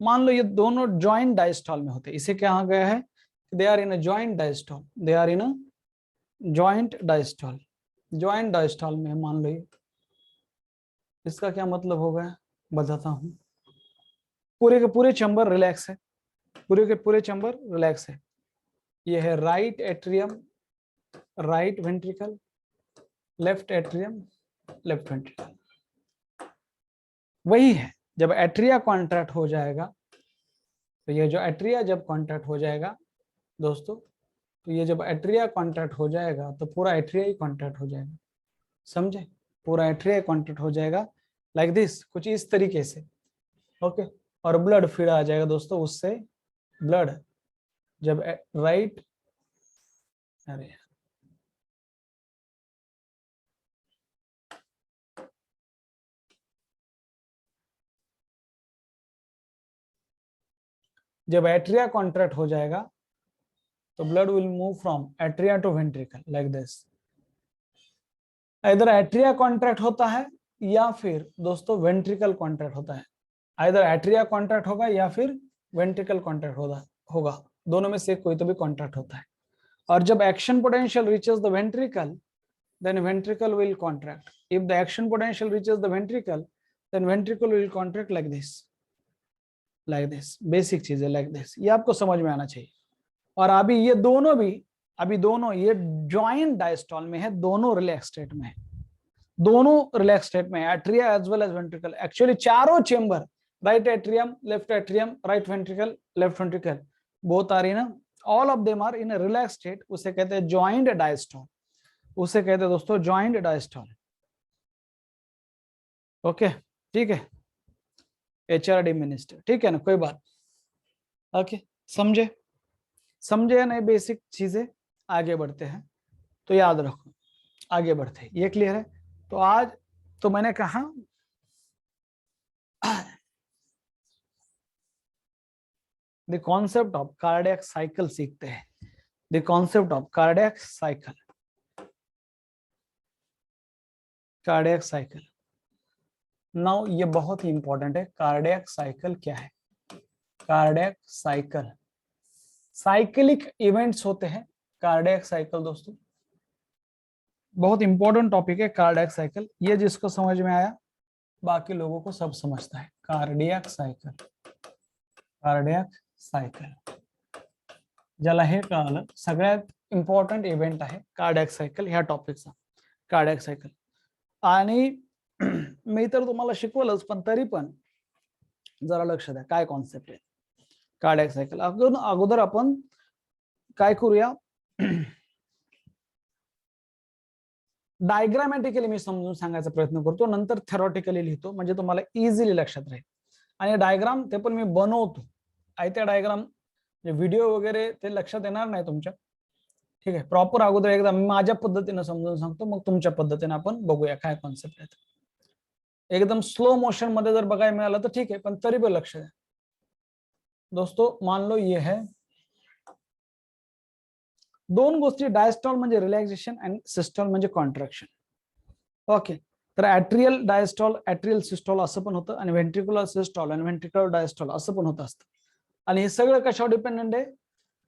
S1: मान लो ये दोनों ज्वाइंट डायस्टॉल में होते हैं, इसे क्या गया है, they are in a joint diastole, they are in a joint diastole, joint diastole में मान लो ये, इसका क्या मतलब होगा बताता हूं। पूरे के पूरे चैम्बर रिलैक्स है, पूरे के पूरे चैम्बर रिलैक्स है। ये है right atrium, right ventricle, left atrium, left ventricle. वही है, जब एट्रिया कॉन्ट्रैक्ट हो जाएगा, तो ये जो एट्रिया जब कॉन्ट्रैक्ट हो जाएगा दोस्तों, तो ये जब एट्रिया कॉन्ट्रैक्ट हो जाएगा तो पूरा एट्रिया ही कॉन्ट्रैक्ट हो जाएगा, समझे, पूरा एट्रिया कॉन्ट्रैक्ट हो जाएगा लाइक दिस, कुछ इस तरीके से। ओके, और ब्लड फिर आ जाएगा दोस्तों उससे, ब्लड जब राइट, अरे जब एट्रिया कॉन्ट्रैक्ट हो जाएगा तो blood will move from atria to ventricle like this. इधर एट्रिया कॉन्ट्रैक्ट होता है या फिर दोस्तों वेंट्रिकल कॉन्ट्रैक्ट होता है, इधर एट्रिया कॉन्ट्रैक्ट होगा या फिर वेंट्रिकल कॉन्ट्रैक्ट होगा, दोनों में से कोई तो भी कॉन्ट्रैक्ट होता है। और जब action potential reaches the ventricle, then ventricle will contract. If the action potential reaches the ventricle, then ventricle will contract like this, like this. Basic चीज है like this, ये आपको समझ में आना चाहिए। और अभी ये दोनों भी, अभी दोनों ये ज्वाइंट डायस्टॉल में है, दोनों रिलैक्स स्टेट में है, दोनों रिलैक्स स्टेट में है, atria as well as ventricle. Actually चारों chamber, right atrium, left atrium, right ventricle, left ventricle, both are in, all of them are in relax state, उसे कहते हैं ज्वाइंट डायस्टॉल, उसे कहते हैं दोस्तों ज्वाइंट डायस्टॉल। ओके, ठीक है, एचआरडी मिनिस्टर, ठीक है ना, कोई बात। ओके, समझे, समझे या नहीं बेसिक चीजें। आगे बढ़ते हैं, तो याद रखो, आगे बढ़ते हैं, ये क्लियर है। तो आज तो मैंने कहा the concept of cardiac cycle सीखते हैं, the concept of cardiac cycle, cardiac cycle. Now ये बहुत ही इंपॉर्टेंट है, कार्डियक साइकिल क्या है। कार्डियक साइकिल, साइक्लिक इवेंट्स होते हैं कार्डियक साइकिल दोस्तों, बहुत इंपॉर्टेंट टॉपिक है कार्डियक साइकिल। ये जिसको समझ में आया बाकी लोगों को सब समझता है। कार्डियक सायकल, कार्डियक सायकल ज्याला हे कळालं, सगळ्यात इम्पॉर्टंट इव्हेंट आहे कार्डियक सायकल ह्या टॉपिकचा, कार्डियक सायकल। आणि मी तर तुम्हाला शिकवलंच, पण तरी पण जरा लक्ष द्या काय कॉन्सेप्ट आहे कार्डियक सायकल। अगोदर आपण काय करूया, डायग्रामॅटिकली मी समजून सांगायचा प्रयत्न करतो, नंतर थेरॉटिकली लिहितो, म्हणजे तुम्हाला इझिली लक्षात राहील। आणि डायग्राम ते पण मी बनवतो, आयत्या डायग्राम व्हिडिओ वगैरे ते लक्षात येणार नाही तुमच्या, ठीक आहे। प्रॉपर अगोदर एकदा माझ्या पद्धतीने समजून सांगतो, मग तुमच्या पद्धतीने आपण बघूया काय कॉन्सेप्ट आहे। एकदम स्लो मोशन मध्ये जर बघायला मिळालं तर ठीक आहे, पण तरी पण लक्ष द्या दोस्तों। मान लो ये है दोन गोष्टी, डायस्टॉल म्हणजे रिलॅक्सेशन आणि सिस्टॉल म्हणजे कॉन्ट्रॅक्शन। ओके, तर ॲट्रियल डायस्टॉल, ॲट्रियल सिस्टॉल असं पण होतं, आणि व्हेंट्रिक्युलर सिस्टॉल आणि व्हेंट्रिक्युलर डायस्टॉल असं पण होत असतं। आणि हे सगळं कशावर डिपेंडेंट आहे,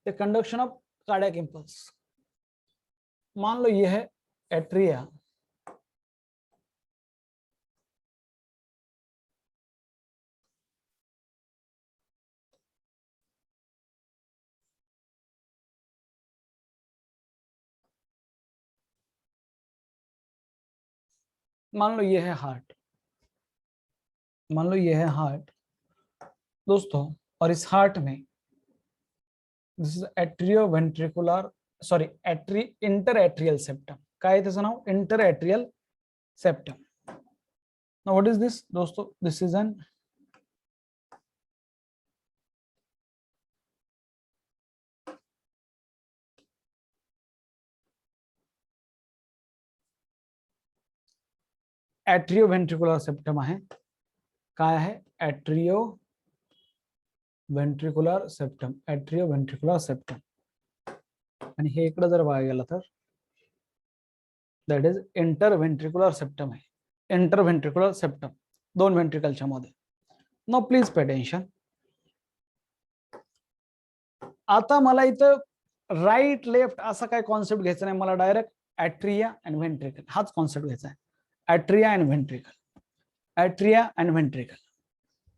S1: the conduction of cardiac impulse. मान लो ये है एट्रिया, मान लो ये है हार्ट, मान लो ये है हार्ट दोस्तों, और इस हार्ट में this is atrioventricular, sorry interatrial septum, काय आहे त्याचं नाव, interatrial septum. Now what is this दोस्तों, this is an atrioventricular septum आहे, काय आहे atrioventricular septum, atrioventricular septum. आणि हे इकडे जर बघायला गेलं तर that is interventricular septum आहे, इंटर वेंट्रिकुलर सेप्टम दोन वेंट्रिकलच्या मध्ये। नाउ प्लीज पे अटेंशन, आता मला इथं राईट लेफ्ट असा काय कॉन्सेप्ट घ्यायचा नाही, मला डायरेक्ट एट्रिया एंड वेंट्रिकल हाच कॉन्सेप्ट घ्यायचा है, atria and ventricle, atria and ventricle.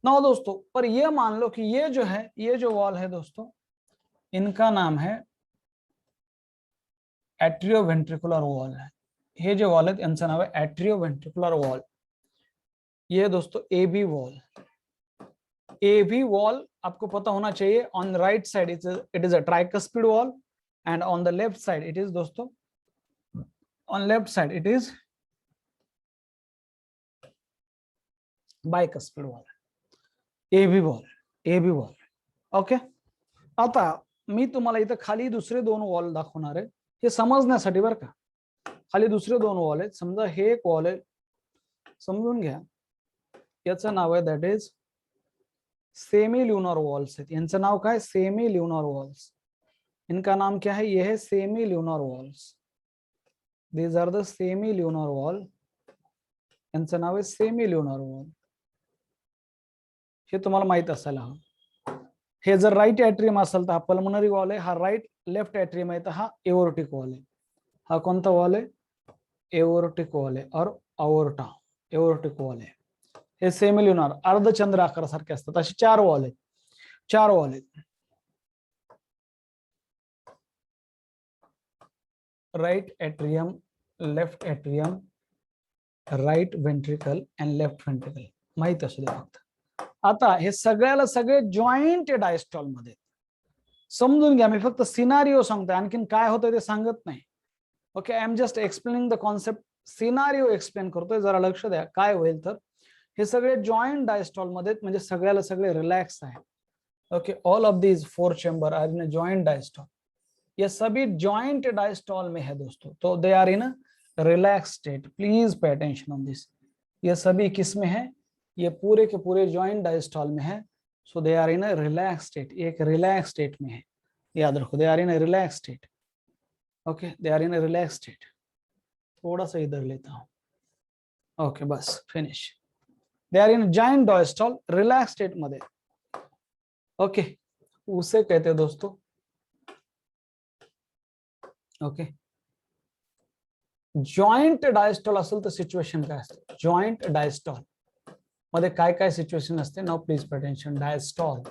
S1: Now दोस्तों, पर ये मान लो कि ये जो है, ये जो वॉल है दोस्तों, इनका नाम है एट्रियो वेंट्रिकुलर वॉल है। हे जे वॉल है यांचं नाव है एट्रियो वेंट्रिकुलर वॉल। ये दोस्तों AB वॉल, AB वॉल आपको पता होना चाहिए, on right side it is a tricuspid valve and on the left side it is दोस्तों, on left side it is bicuspid valve, AB valve, AB valve. Okay, आता मी तुम्हाला इथं खाली दुसरे दोन वॉल दाखवणार आहे, हे समजण्यासाठी बरं का। खाली दुसरे दोन वॉल आहेत, समजा हे एक वॉल आहे, समजून घ्या, याचं नाव आहे that is semi lunar walls आहेत। यांचं नाव काय, सेमी ल्यूनर वॉल्स। इनका नाम क्या है, ये है semilunar valves. These are the semilunar valve, यांचं नाव आहे सेमी ल्यूनर वॉल। हे तुम्हाला माहित असायला हवं। हे जर राईट एट्रियम असेल तर हा पल्मोनरी वॉल आहे, हा राईट लेफ्ट एट्रियम आहे तर हा एओर्टिक वॉल आहे। हा कोणता वॉल आहे, एओर्टिक वॉल आहे, और अओर्टा एओर्टिक वॉल आहे। हे सेमी ल्यूनर अर्धचंद्र आकारासारखे असतात, अशी चार वॉल आहेत, चार वॉल आहेत। Right atrium, left atrium, right ventricle and left ventricle माहित असू दे फक्त। आता हे सगळ्याला सगळे जॉईंट डायस्टॉल मध्ये, समजून घ्या, मी फक्त सिनारिओ सांगतोय, आणखीन काय होतं ते सांगत नाही। Okay, I am just explaining the concept, scenario explain करतोय, जरा लक्ष द्या काय होईल तर। हे सगळे जॉइंट डायस्टॉल मध्ये, म्हणजे सगळ्याला सगळे रिलॅक्स आहे। Okay, all of these 4 chamber are in a joint diastole, ये सभी जॉइंट डायस्टॉल में है दोस्तों, तो they are in a relax state. Please pay attention on this, ये सभी किस में है, ये पूरे के पूरे जॉइंट डायस्टॉल में है। So they are in a relax state, एक रिलैक्स स्टेट में है, याद रखो, they are in a relax state. Okay, they are in a relax state. थोड़ा सा इधर लेता हूं, ओके बस finish. They are in joint diastole, relax state मध्ये। ओके, उसे कहते हैं दोस्तों, ओके, जॉइंट डायस्टॉल असेल तर सिच्युएशन काय असते, जॉइंट डायस्टॉल मध्ये काय काय सिच्युएशन असते। Now please pay attention, diastole,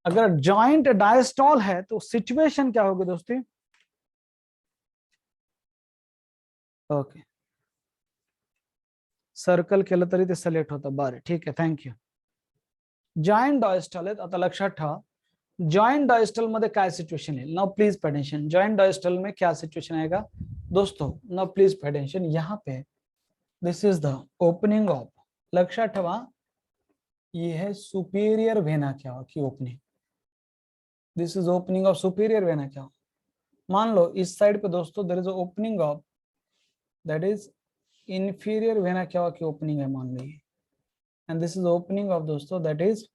S1: अगर जॉइंट डायस्टॉल है तो सिचुएशन क्या होगी दोस्तों। ओके, सर्कल केलं तरी ते सिलेक्ट होतं, बरं ठीक आहे, थँक्यू। जॉइंट डायस्टॉल आहेत, आता लक्षात ठेवा जॉइंट डायस्टॉल मध्ये काय सिचुएशन है। Now please pay attention, joint diastole में क्या सिचुएशन आएगा दोस्तों। नाउ प्लीज पे अटेंशन, यहाँ पे this is the opening of, लक्षात ठेवा ये है सुपीरियर वेना क्या की opening, this is opening of superior vena cava. मान लो इस साइड पे दोस्तों there is opening of, that is inferior vena cava की ओपनिंग है, मान लो ये, and this is opening of दोस्तों, दैट इज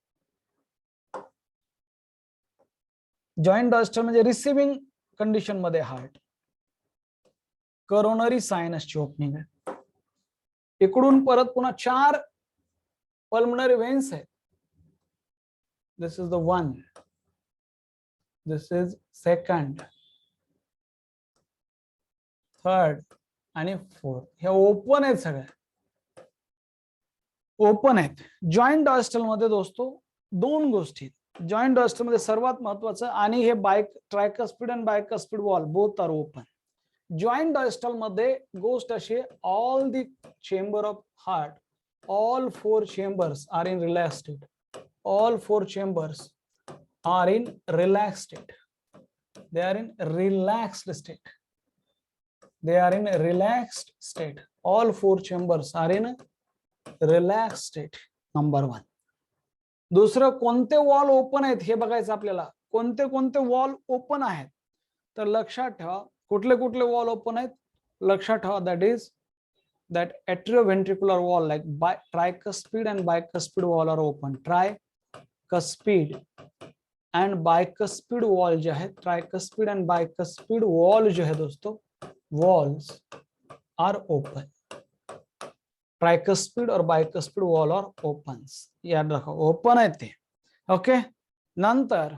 S1: जॉइंट डायस्टॉल म्हणजे रिसिविंग कंडिशन मध्ये हार्ट, करोनरी सायनसची ओपनिंग आहे। इकडून परत पुन्हा 4 पल्मोनरी वेन्स आहेत, this is the 1, this is second, third आणि फोर्थ, हे ओपन आहेत, सगळे ओपन आहेत। जॉइंट डायस्टॉल मध्ये दोस्तों दोन गोष्टी, जॉइंट डायस्टॉल मध्ये सर्वात महत्वाचं, आणि हे ट्रायकस्पिड आणि bicuspid valve both are open. Joint diastole मध्ये गोष्ट अशी, all the chamber of heart, all 4 chambers are in relaxed state, all 4 chambers are in relaxed state, they are in relaxed state, they are in relaxed state, all 4 chambers are in relaxed state, number 1। दुसरं, कोणते valve open आहेत हे बघायचं आपल्याला, कोणते कोणते valve open आहेत, तर लक्षात ठेवा कुठले कुठले वॉल ओपन आहेत, लक्षात ठेवा, that is that atrioventricular wall, like tricuspid and bicuspid wall are open, tricuspid and bicuspid wall जो है, tricuspid and bicuspid wall जो है दोस्तों, walls are open, tricuspid और bicuspid wall are opens, याद रखो ओपन है ते। ओके, नंतर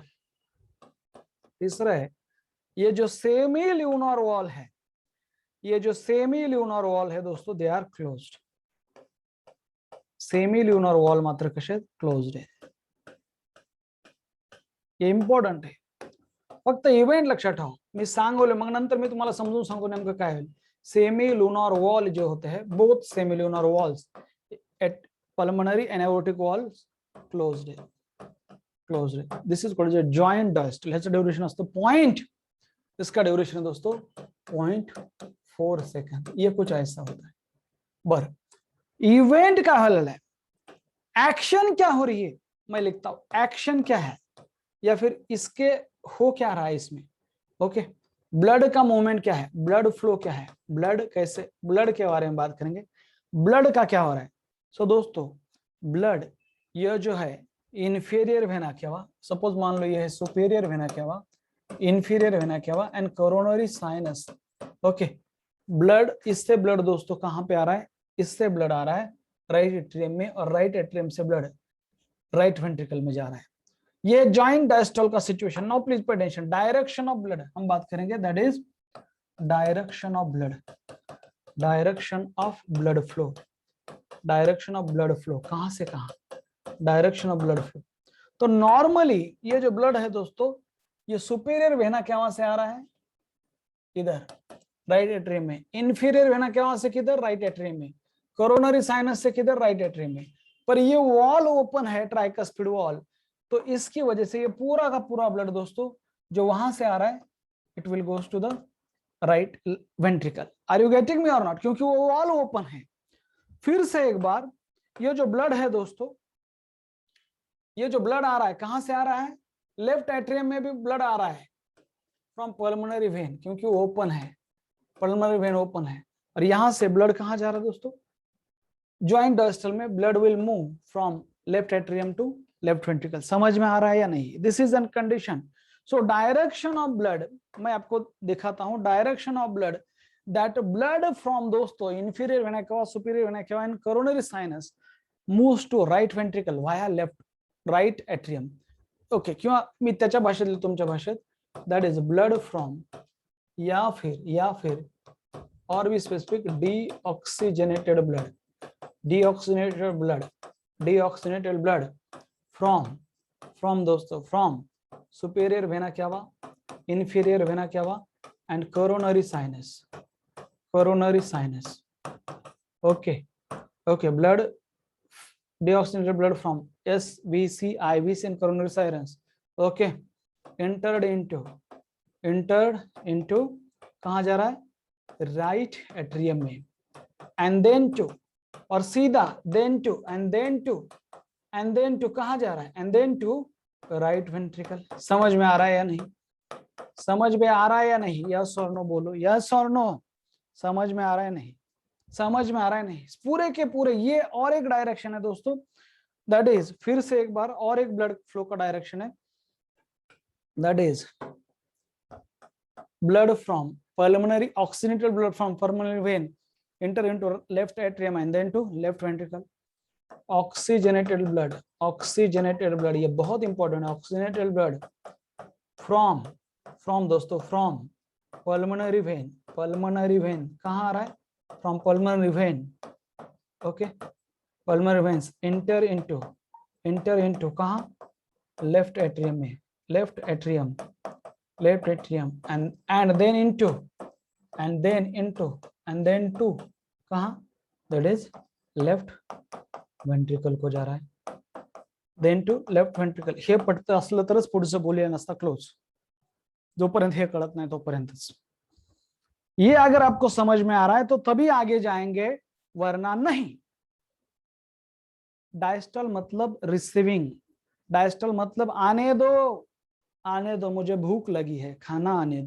S1: तीसरा है ये जो सेमी ल्यूनर वॉल है, ये जो सेमी ल्यूनर वॉल है दोस्तों, they are closed. Semilunar valve मात्र कसे क्लोज्ड आहे. हे इम्पॉर्टंट आहे. फक्त इव्हेंट लक्षात ठेवा. मी सांगवले मग नंतर मी तुम्हाला समजून सांगू नेमकं काय होईल. सेमी ल्यूनर वॉल जे होते हैं, both semilunar valves at pulmonary and aortic valves closed है. क्लोज्ड है. This is called joint diastole. ह्याचं ड्युरेशन असतं पॉइंट. इसका ड्यूरेशन है दोस्तों 0.4 सेकंड. ये कुछ ऐसा होता है. बर, इवेंट क्या हो रहा है, एक्शन क्या हो रही है, मैं लिखता हूं एक्शन क्या है या फिर इसके हो क्या रहा है इसमें. ओके, ब्लड का मूवमेंट क्या है, ब्लड फ्लो क्या है, ब्लड कैसे, ब्लड के बारे में बात करेंगे. ब्लड का क्या हो रहा है. सो दोस्तों ब्लड यह जो है इंफीरियर वेना केवा, सपोज मान लो ये है superior vena cava, inferior vena cava and coronary sinus. Okay, blood, इससे ब्लड दोस्तों कहां पे आ रहा है, इससे ब्लड आ रहा है राइट एट्रियम में, और राइट एट्रियम से ब्लड राइट वेंट्रिकल में जा रहा है. ये जॉइंट डायस्टोल का situation. Now please pay attention. Direction of blood हम बात करेंगे, that is direction of blood. Direction of blood flow. Direction of blood flow कहां से कहां, डायरेक्शन ऑफ ब्लड फ्लो. तो नॉर्मली ये जो ब्लड है दोस्तों, ये सुपीरियर वेना क्या से आ रहा है, इधर राइट एट्रियम में. इंफीरियर वेना क्या से किधर, राइट एट्रियम में. कोरोनरी साइनस से किधर, राइट एट्रियम में. पर ये वॉल ओपन है, ट्राइकस्पिड वॉल, तो इसकी वजह से ये पूरा का पूरा ब्लड दोस्तों जो वहां से आ रहा है, it will goes to the right ventricle. Are you getting me और नॉट, क्योंकि वो वॉल ओपन है. फिर से एक बार, ये जो ब्लड है दोस्तों, ये जो ब्लड आ रहा है कहां से आ रहा है, लेफ्ट एट्रियम में भी ब्लड आ रहा है फ्रॉम पल्मोनरी वेन, क्योंकि वो ओपन है, पल्मोनरी वेन ओपन है. और यहां से ब्लड कहां जा रहा है दोस्तों, जॉइंट डायस्टल में blood will move from left atrium to left ventricle. समझ में आ रहा है या नहीं, this is an condition. So direction of blood मैं आपको दिखाता हूं. Direction of blood, that blood from दोस्तों inferior vena cava, superior vena cava and coronary sinus moves to right ventricle via left right atrium. Okay, किंवा मी त्याच्या भाषेत तुमच्या भाषेत, दैट इज ब्लड फ्रॉम, या फिर और भी specific, deoxygenated blood. Deoxygenated blood, deoxygenated blood from दोस्तों from superior vena cava, inferior vena cava and coronary sinus. Coronary sinus. Okay, blood, deoxygenated blood from SVC, IVC and coronary sinus. Okay, entered into कहाँ जा रहा है, right atrium में, and then to, और सीधा then to and then to कहाँ जा रहा है, and then to right ventricle. समझ में आ रहा है या नहीं, समझ में आ रहा है या नहीं, यस और नो बोलो, यस और नो. समझ में आ रहा है नहीं, समझ में आ रहा है नहीं. पूरे के पूरे ये और एक डायरेक्शन है दोस्तों, दैट इज, फिर से एक बार और एक ब्लड फ्लो का डायरेक्शन है, that is blood from pulmonary, oxygenated blood from pulmonary vein enter into left atrium and then to left ventricle. Oxygenated blood, ये बहुत इंपॉर्टेंट है. ऑक्सीजनेटेड ब्लड फ्रॉम दोस्तों फ्रॉम पल्मोनरी वेन कहाँ आ रहा है, from pulmonary vein. Okay, pulmonary veins inter into कहाँ, left atrium में, left atrium and then into कहाँ, that is लेफ्ट वेंट्रिकल को जा रहा है. Then to left ventricle. हे पटतं असलं तरच पुढचं बोलूया, नसता क्लोज. जोपर्यंत हे कळत नाही तोपर्यंतच. ये अगर आपको समझ में आ रहा है तो तभी आगे जाएंगे, वरना नहीं. डायस्टल मतलब रिसीविंग, डायस्टल मतलब आने दो, मुझे भूख लगी है, खाना आने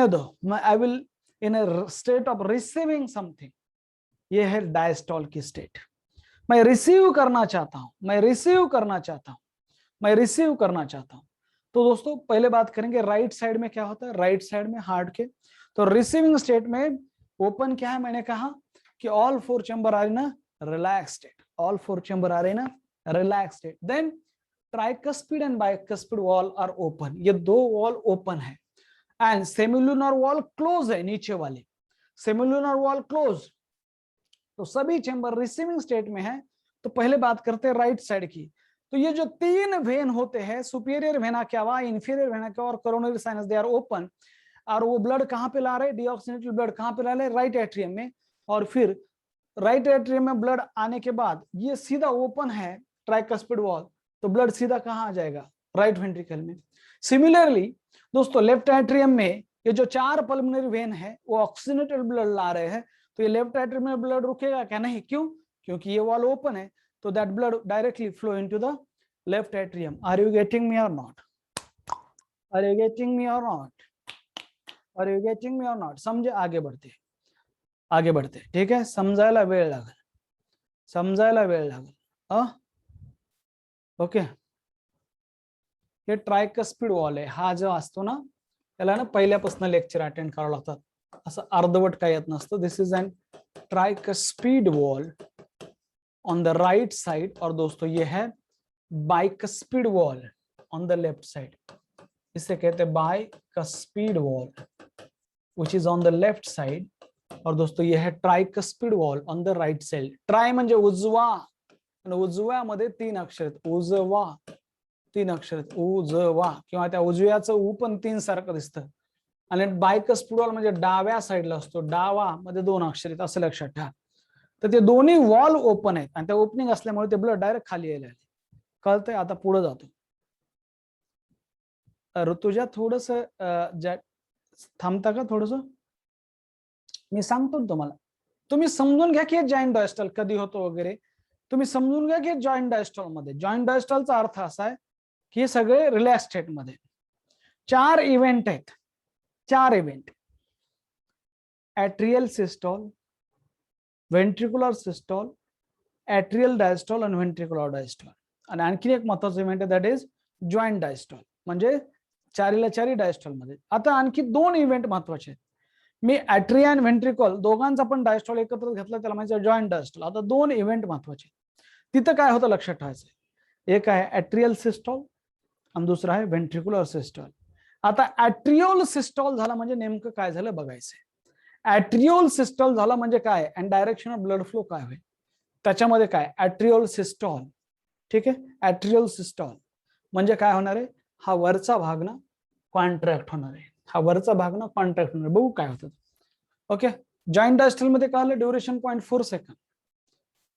S1: दो, मैं I will in a state of receiving something. ये है डायस्टॉल की स्टेट. मैं रिसीव करना चाहता हूं. तो दोस्तों पहले बात करेंगे राइट साइड में क्या होता है, राइट साइड में हार्ट के. तो रिसीविंग स्टेट में ओपन क्या है, मैंने कहा कि all four chamber are in relax state, then tricuspid and bicuspid valve are open, ये दो वॉल ओपन है, एंड सेमिलुनर वॉल क्लोज है, नीचे वाले सेमिलुनर वॉल क्लोज, तो सभी चेंबर रिसीविंग स्टेट में है। तो पहले बात करते हैं राइट साइड की। तो ये जो तीन वेन होते हैं, superior vena cava, inferior vena cava और coronary sinus, they are open, और वो ब्लड कहाँ पे ला रहे, डीऑक्सीनेटेड ब्लड कहाँ पे ला रहे, राइट एट्रियम में, और फिर राइट एट्रियम में ब्लड आने के बाद ये सीधा ओपन है ट्राइकस्पिड वॉल, तो ब्लड सीधा कहाँ आ जाएगा, राइट वेंट्रिकल में। सिमिलरली दोस्तों लेफ्ट एट्रियम में ये जो चार पल्मोनरी वेन है वो ऑक्सीजनेटेड ब्लड ला रहे हैं, तो ये लेफ्ट एट्रियम में ब्लड रुकेगा क्या, नहीं, क्यों, क्योंकि ये वॉल ओपन है, तो that blood directly flow into the left atrium. Are you getting me और not, are you getting me और not, are you getting me और नॉट, समझे, आगे बढ़ते आगे बढ़ते, ठीक है, समजायला वेळ लागेल, समजायला वेळ लागेल, ओके। हे ट्रायकस्पिड वॉल आहे, हा जो असतो ना त्याला ना पहिल्यापासून लेक्चर अटेंड करावं लागतात, असं अर्धवट काही येत नसतं. This is N tricuspid wall on the right side, और दोस्तों ये है bicuspid valve on the left side, इसे कहते हैं bicuspid wall which is on the left side, और दोस्तों ये है tricuspid wall on the right side. Try म्हणजे उजवा, आणि उजव्यामध्ये तीन अक्षर आहेत, उजवा, तीन अक्षर आहेत, उजवा, किंवा त्या उजव्याचं उ पण तीन सारखं दिसतं, आणि बायकस्पिड वॉल म्हणजे डाव्या साईडला असतो, डावा मध्ये दोन अक्षर आहेत, असं लक्षात ठेवा. तर ते दोन्ही वॉल ओपन आहेत, आणि त्या ओपनिंग असल्यामुळे ते ब्लड डायरेक्ट खाली यायला लागले. कळतंय, आता पुढे जातो. ऋतुजा थोडस थांबता का, थोडस मी सांगतो तुम्हाला, तुम्ही समजून घ्या की जॉईंट डायस्टल कधी होतो वगैरे, तुम्ही समजून घ्या की जॉईंट डायस्टॉल मध्ये, जॉईंट डायस्टॉलचा अर्थ असा आहे की हे सगळे रिलॅक्स स्टेट मध्ये चार इव्हेंट आहेत, चार इव्हेंट, ऍट्रियल सिस्टॉल, व्हेंट्रिक्युलर सिस्टॉल, ऍट्रियल डायस्टॉल आणि व्हेंट्रिक्युलर डायस्टॉल, आणि आणखी एक महत्वाचं इव्हेंट आहे दॅट इज जॉईंट डायस्टॉल, म्हणजे चारीला चारी डायस्टॉल मध्ये. आता आणखी दोन इव्हेंट महत्वाचे आहेत, मी ऍट्रिया आणि व्हेंट्रिकल दोघांचा पण डायस्टॉल एकत्र घेतला, त्याला म्हणजे जॉईंट डायस्टॉल. आता दोन इव्हेंट महत्वाचे, तिथं काय होतं लक्षात ठेवायचं, एक आहे ऍट्रियल सिस्टॉल आणि दुसरा आहे व्हेंट्रिक्युलर सिस्टॉल. आता ऍट्रियोल सिस्टॉल झाला म्हणजे नेमकं काय झालं बघायचंय. ऍट्रियोल सिस्टॉल झाला म्हणजे काय, आणि डायरेक्शन ऑफ ब्लड फ्लो काय होईल त्याच्यामध्ये, काय ऍट्रियोल सिस्टॉल, ठीक आहे. ऍट्रियोल सिस्टॉल म्हणजे काय होणार आहे, हा वरचा भाग ना कॉन्ट्रॅक्ट होणार आहे, हा वरचा भाग ना कॉन्ट्रॅक्ट होणार, बघू काय होतं. ओके, जॉईंट डायस्टल मध्ये काय आलं, ड्युरेशन 0.4 सेकंड.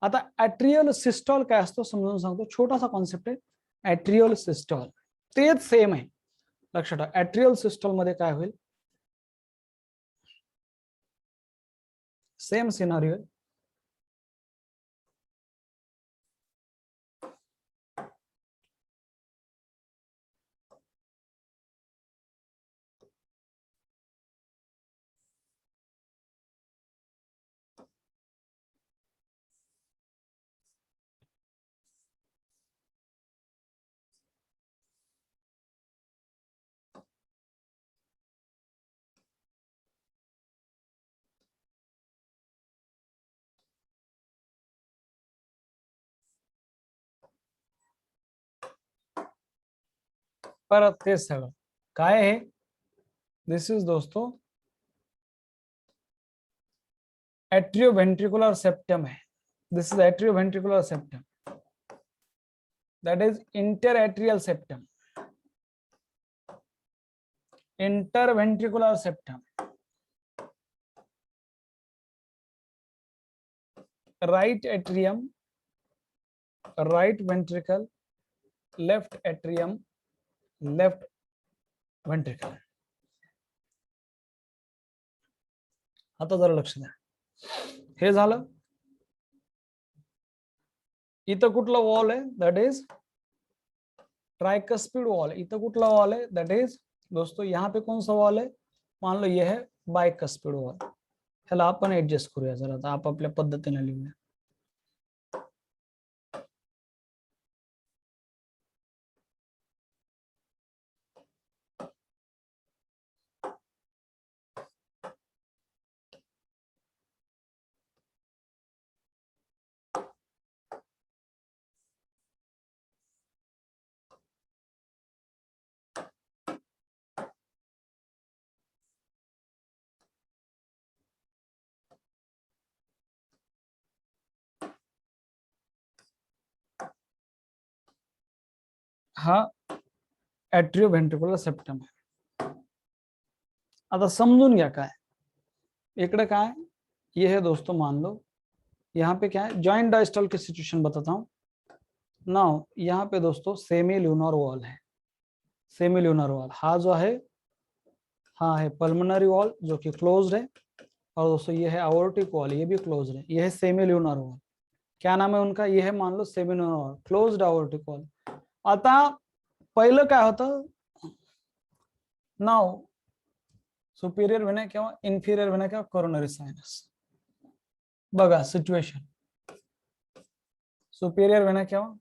S1: आता ऍट्रियल सिस्टॉल काय असतो समजून सांगतो, छोटासा कॉन्सेप्ट आहे. ऍट्रियल सिस्टॉल तेच सेम आहे, लक्षात ठेवा. ऍट्रियल सिस्टॉल मध्ये काय होईल, सेम सिनारिओ, परत तेच सगळं काय आहे. दिस इज दोस्तों एट्रियोवेंट्रिकुलर सेप्टम है, this is atrioventricular septum, that is interatrial septum, interventricular septum, right atrium, right ventricle, left atrium, left ventricle. आता जरा लक्ष द्या, हे झालं. इथं कुठला वॉल आहे, दॅट इज ट्राइकस्पिड वॉल. इथं कुठला वॉल है, दैट इज दोस्तों यहाँ पे कौन सा वॉल है, मान लो ये है बायकस्पिड वॉल. ह्याला आपण ऍडजस्ट करूया जरा, आता आपापल्या पद्धतीने लिहूया. हा ॲट्रिओव्हेंट्रिक्युलर सेप्टम आहे. आता समझून घ्या काय इकडे काय ये है दोस्तों, मान लो यहाँ पे क्या है जॉइंट डायस्टॉल की सिचुएशन बताता हूँ नाउ। यहाँ पे दोस्तों सेमी ल्यूनर वॉल है, सेमी ल्यूनर वॉल हा जो है हाँ है पल्मोनरी वॉल जो कि क्लोज्ड है, और दोस्तों ये है आवर्टिक वॉल ये भी क्लोज्ड है, ये है सेमी ल्यूनर वॉल। क्या नाम है उनका, ये है मान लो semilunar valve closed aortic valve. आता पहिलं काय होतं नाउ सुपिरियर व्हेना किंवा इन्फिरियर व्हेना किंवा कोरोनरी सायनस। बघा सिच्युएशन सुपिरियर व्हेना किंवा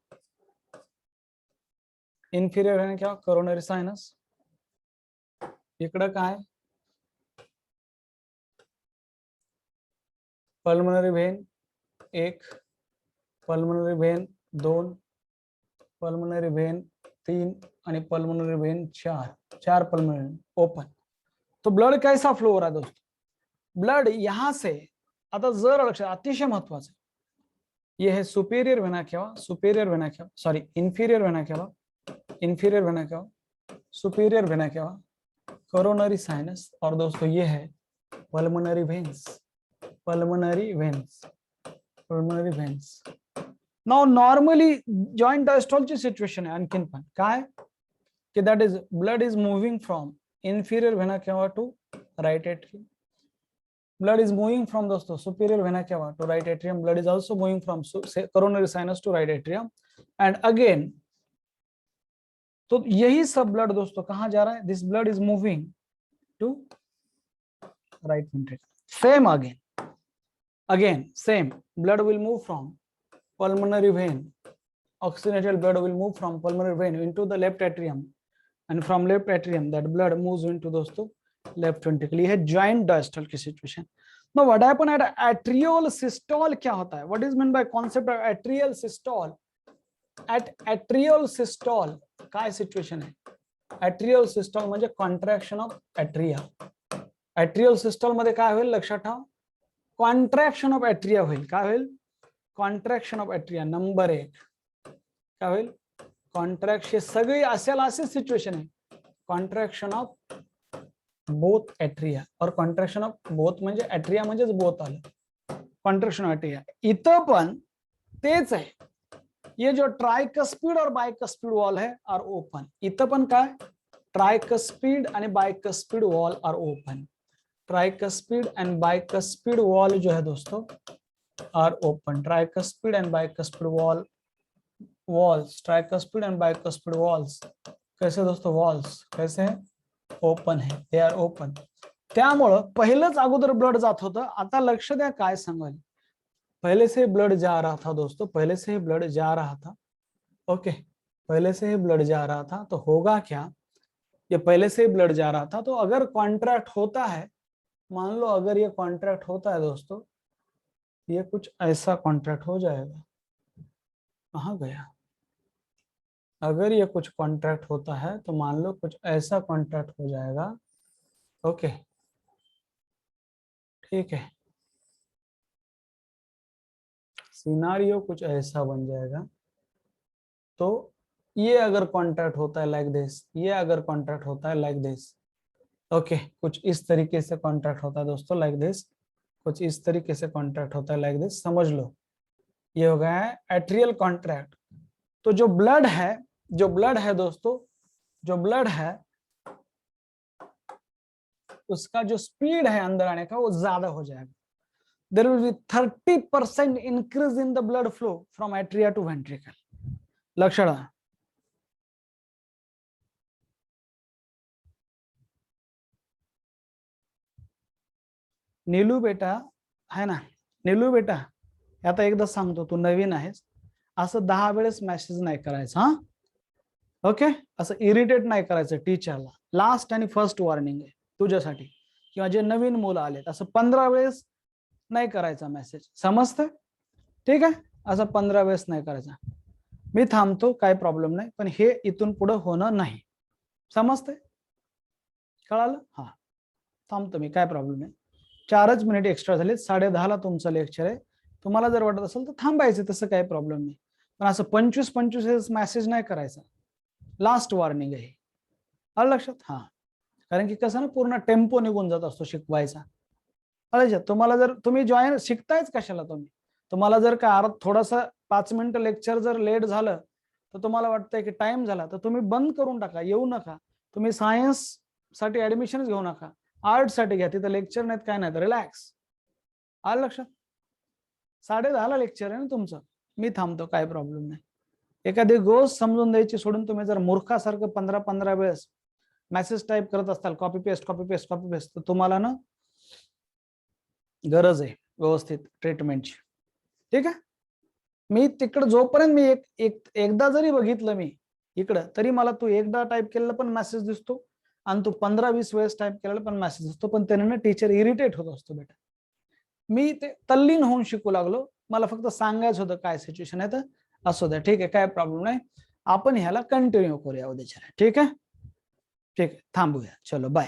S1: इन्फिरियर व्हेना किंवा कोरोनरी सायनस। इकडं काय pulmonary when 1, pulmonary when 2, pulmonary when 3 आणि पल्मोनरी व्हेन 4 पल्मोनरी ओपन। तो ब्लड कैसा फ्लो हो रहा है दोस्तों, ब्लड यहां से आता जर लक्षात अतिशय महत्वाचं ये है superior vena cava, superior vena cava sorry inferior vena cava, inferior vena cava, superior vena cava, coronary sinus, और दोस्तों ये है pulmonary veins, pulmonary veins, pulmonary veins. Now normally joint diastole ची सिच्युएशन आहे आणखीन पण काय की that is blood is moving from inferior vena cava to right atrium. Blood is moving from दोस्तों superior vena cava to right atrium. Blood is also moving from coronary sinus to right atrium. And again, तो यही सब blood दोस्तों कहाँ जा रहा है? This blood is moving to right ventricle. Same again same. Blood will move from pulmonary vein. Oxygenated blood will move from pulmonary vein into the left atrium. And from left atrium that blood moves into दोस्तों left ventricle। ये है joint diastole की situation। Now what happen at atrial systole क्या होता है? What is meant by concept of atrial systole? At atrial systole काय situation है? Atrial systole म्हणजे contraction of atria। Atrial systole मध्ये काय होईल लक्षात ठेवा, contraction of atria होईल। काय होईल? contraction of atria नंबर 1 काय होईल? कॉन्ट्रॅक्शन सगळी असेल असे सिच्युएशन आहे, कॉन्ट्रॅक्शन ऑफ बोथ एट्रिया और कॉन्ट्रॅक्शन ऑफ बोथ म्हणजे एट्रिया म्हणजेच बोथ आलं, कॉन्ट्रॅक्शन ऑफ एट्रिया। इथं पण तेच आहे, ये जो ट्राइकस्पिड और बायकस्पिड वॉल है आर ओपन। इथं पण काय ट्राइकस्पिड आणि bicuspid valve are open. Tricuspid and bicuspid valve जो है दोस्तों are open. Tricuspid and bicuspid valve walls, tricuspid and bicuspid walls कैसे दोस्तों walls कैसे ओपन है, they are open। त्यामुळे पहिलंच अगोदर ब्लड जात होतं। आता लक्ष द्या काय सांगाल, पहले से ब्लड जा रहा था दोस्तों, पहले से ही ब्लड जा रहा था। ओके पहले से ही ब्लड जा रहा था, तो होगा क्या, ये पहले से ही ब्लड जा रहा था, तो अगर कॉन्ट्रैक्ट होता है, मान लो अगर ये कॉन्ट्रैक्ट होता है दोस्तों, ये कुछ ऐसा कॉन्ट्रैक्ट हो जाएगा। कहाँ गया, अगर ये कुछ कॉन्ट्रैक्ट होता है तो मान लो कुछ ऐसा कॉन्ट्रैक्ट हो जाएगा। ओके ठीक है, सिनारियो कुछ ऐसा बन जाएगा। तो ये अगर कॉन्ट्रैक्ट होता है लाइक दिस, ये अगर कॉन्ट्रैक्ट होता है लाइक दिस, ओके कुछ इस तरीके से कॉन्ट्रैक्ट होता है दोस्तों लाइक दिस, कुछ इस तरीके से कॉन्ट्रैक्ट होता है लाइक दिस, समझ लो ये हो गया है एट्रियल कॉन्ट्रैक्ट। तो जो ब्लड है दोस्तों, जो ब्लड है उसका जो स्पीड है अंदर आने का वो ज्यादा हो जाएगा। There will be 30% increase in the blood flow from atria to ventricle. लक्षण नीलू बेटा है ना, नीलू बेटा आता एकदा सांगतो, तू नवीन आहेस, असं 10 वेळेस मेसेज नाही करायचा हा। ओके असं इरिटेट नाही करायचं टीचरला। लास्ट आणि फर्स्ट वॉर्निंग आहे तुझ्यासाठी किंवा जे नवीन मुलं आलेत, असं 15 वेळेस नाही करायचा मेसेज, समजतं? ठीक आहे, असं 15 वेळेस नाही करायचा। मी थांबतो काय प्रॉब्लेम नाही, पण हे इथून पुढे होणं नाही, समजतंय? कळालं? हा थांबतो मी, काय प्रॉब्लेम नाही। 4च मिनिट एक्स्ट्रा झाले, 10:30 ला तुमचं लेक्चर आहे। तुम्हाला जर वाटत असेल तर थांबायचं, तसं काही प्रॉब्लेम नाही, पण असं 25 वेळेस मेसेज नाही करायचा। लास्ट वॉर्निंग आहे. आलं लक्षात? हा, कारण की कसं ना पूर्ण टेम्पो निघून जात असतो शिकवायचा. आलं. तुम्हाला जर तुम्ही जॉईन शिकतायच कशाला तुम्हाला जर का थोडासा 5 मिनिटं लेक्चर जर लेट झालं तर तुम्हाला वाटतंय की टाइम झाला तर तुम्ही बंद करून टाका, येऊ नका. तुम्ही सायन्स साठी ऍडमिशन घेऊ नका, आर्ट साठी घ्या, तिथं लेक्चर नाहीत काय नाही, रिलॅक्स. आलं लक्षात? 10:30 लेक्चर आहे ना तुमचं, मी थांबतो, काय प्रॉब्लेम नाही. एखादी गोष्ट समजून द्यायची सोडून तुम्ही जर मूर्खासारखं 15 वेळेस मेसेज टाईप करत असताल, copy paste copy paste copy paste, तर तुम्हाला ना गरज आहे व्यवस्थित ट्रीटमेंटची. ठीक आहे. मी तिकडे जोपर्यंत मी एकदा जरी बघितलं मी इकडं, तरी मला तू एकदा टाईप केलेला पण मेसेज दिसतो आणि तू 15-20 वेळेस टाईप केलेला पण मेसेज दिसतो, पण त्याने ना टीचर इरिटेट होत असतो बेटा. मी ते तल्लीन होऊन शिकू लागलो, मला फक्त सांगायचं होतं काय सिच्युएशन आहे, तर असू द्या, ठीक आहे, काय प्रॉब्लेम नाही. आपण ह्याला कंटिन्यू करूया उद्याच्या. ठीक आहे, ठीक आहे, थांबूया, चलो बाय.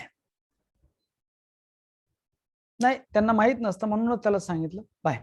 S1: नाही, त्यांना माहित नसतं म्हणूनच त्याला सांगितलं बाय.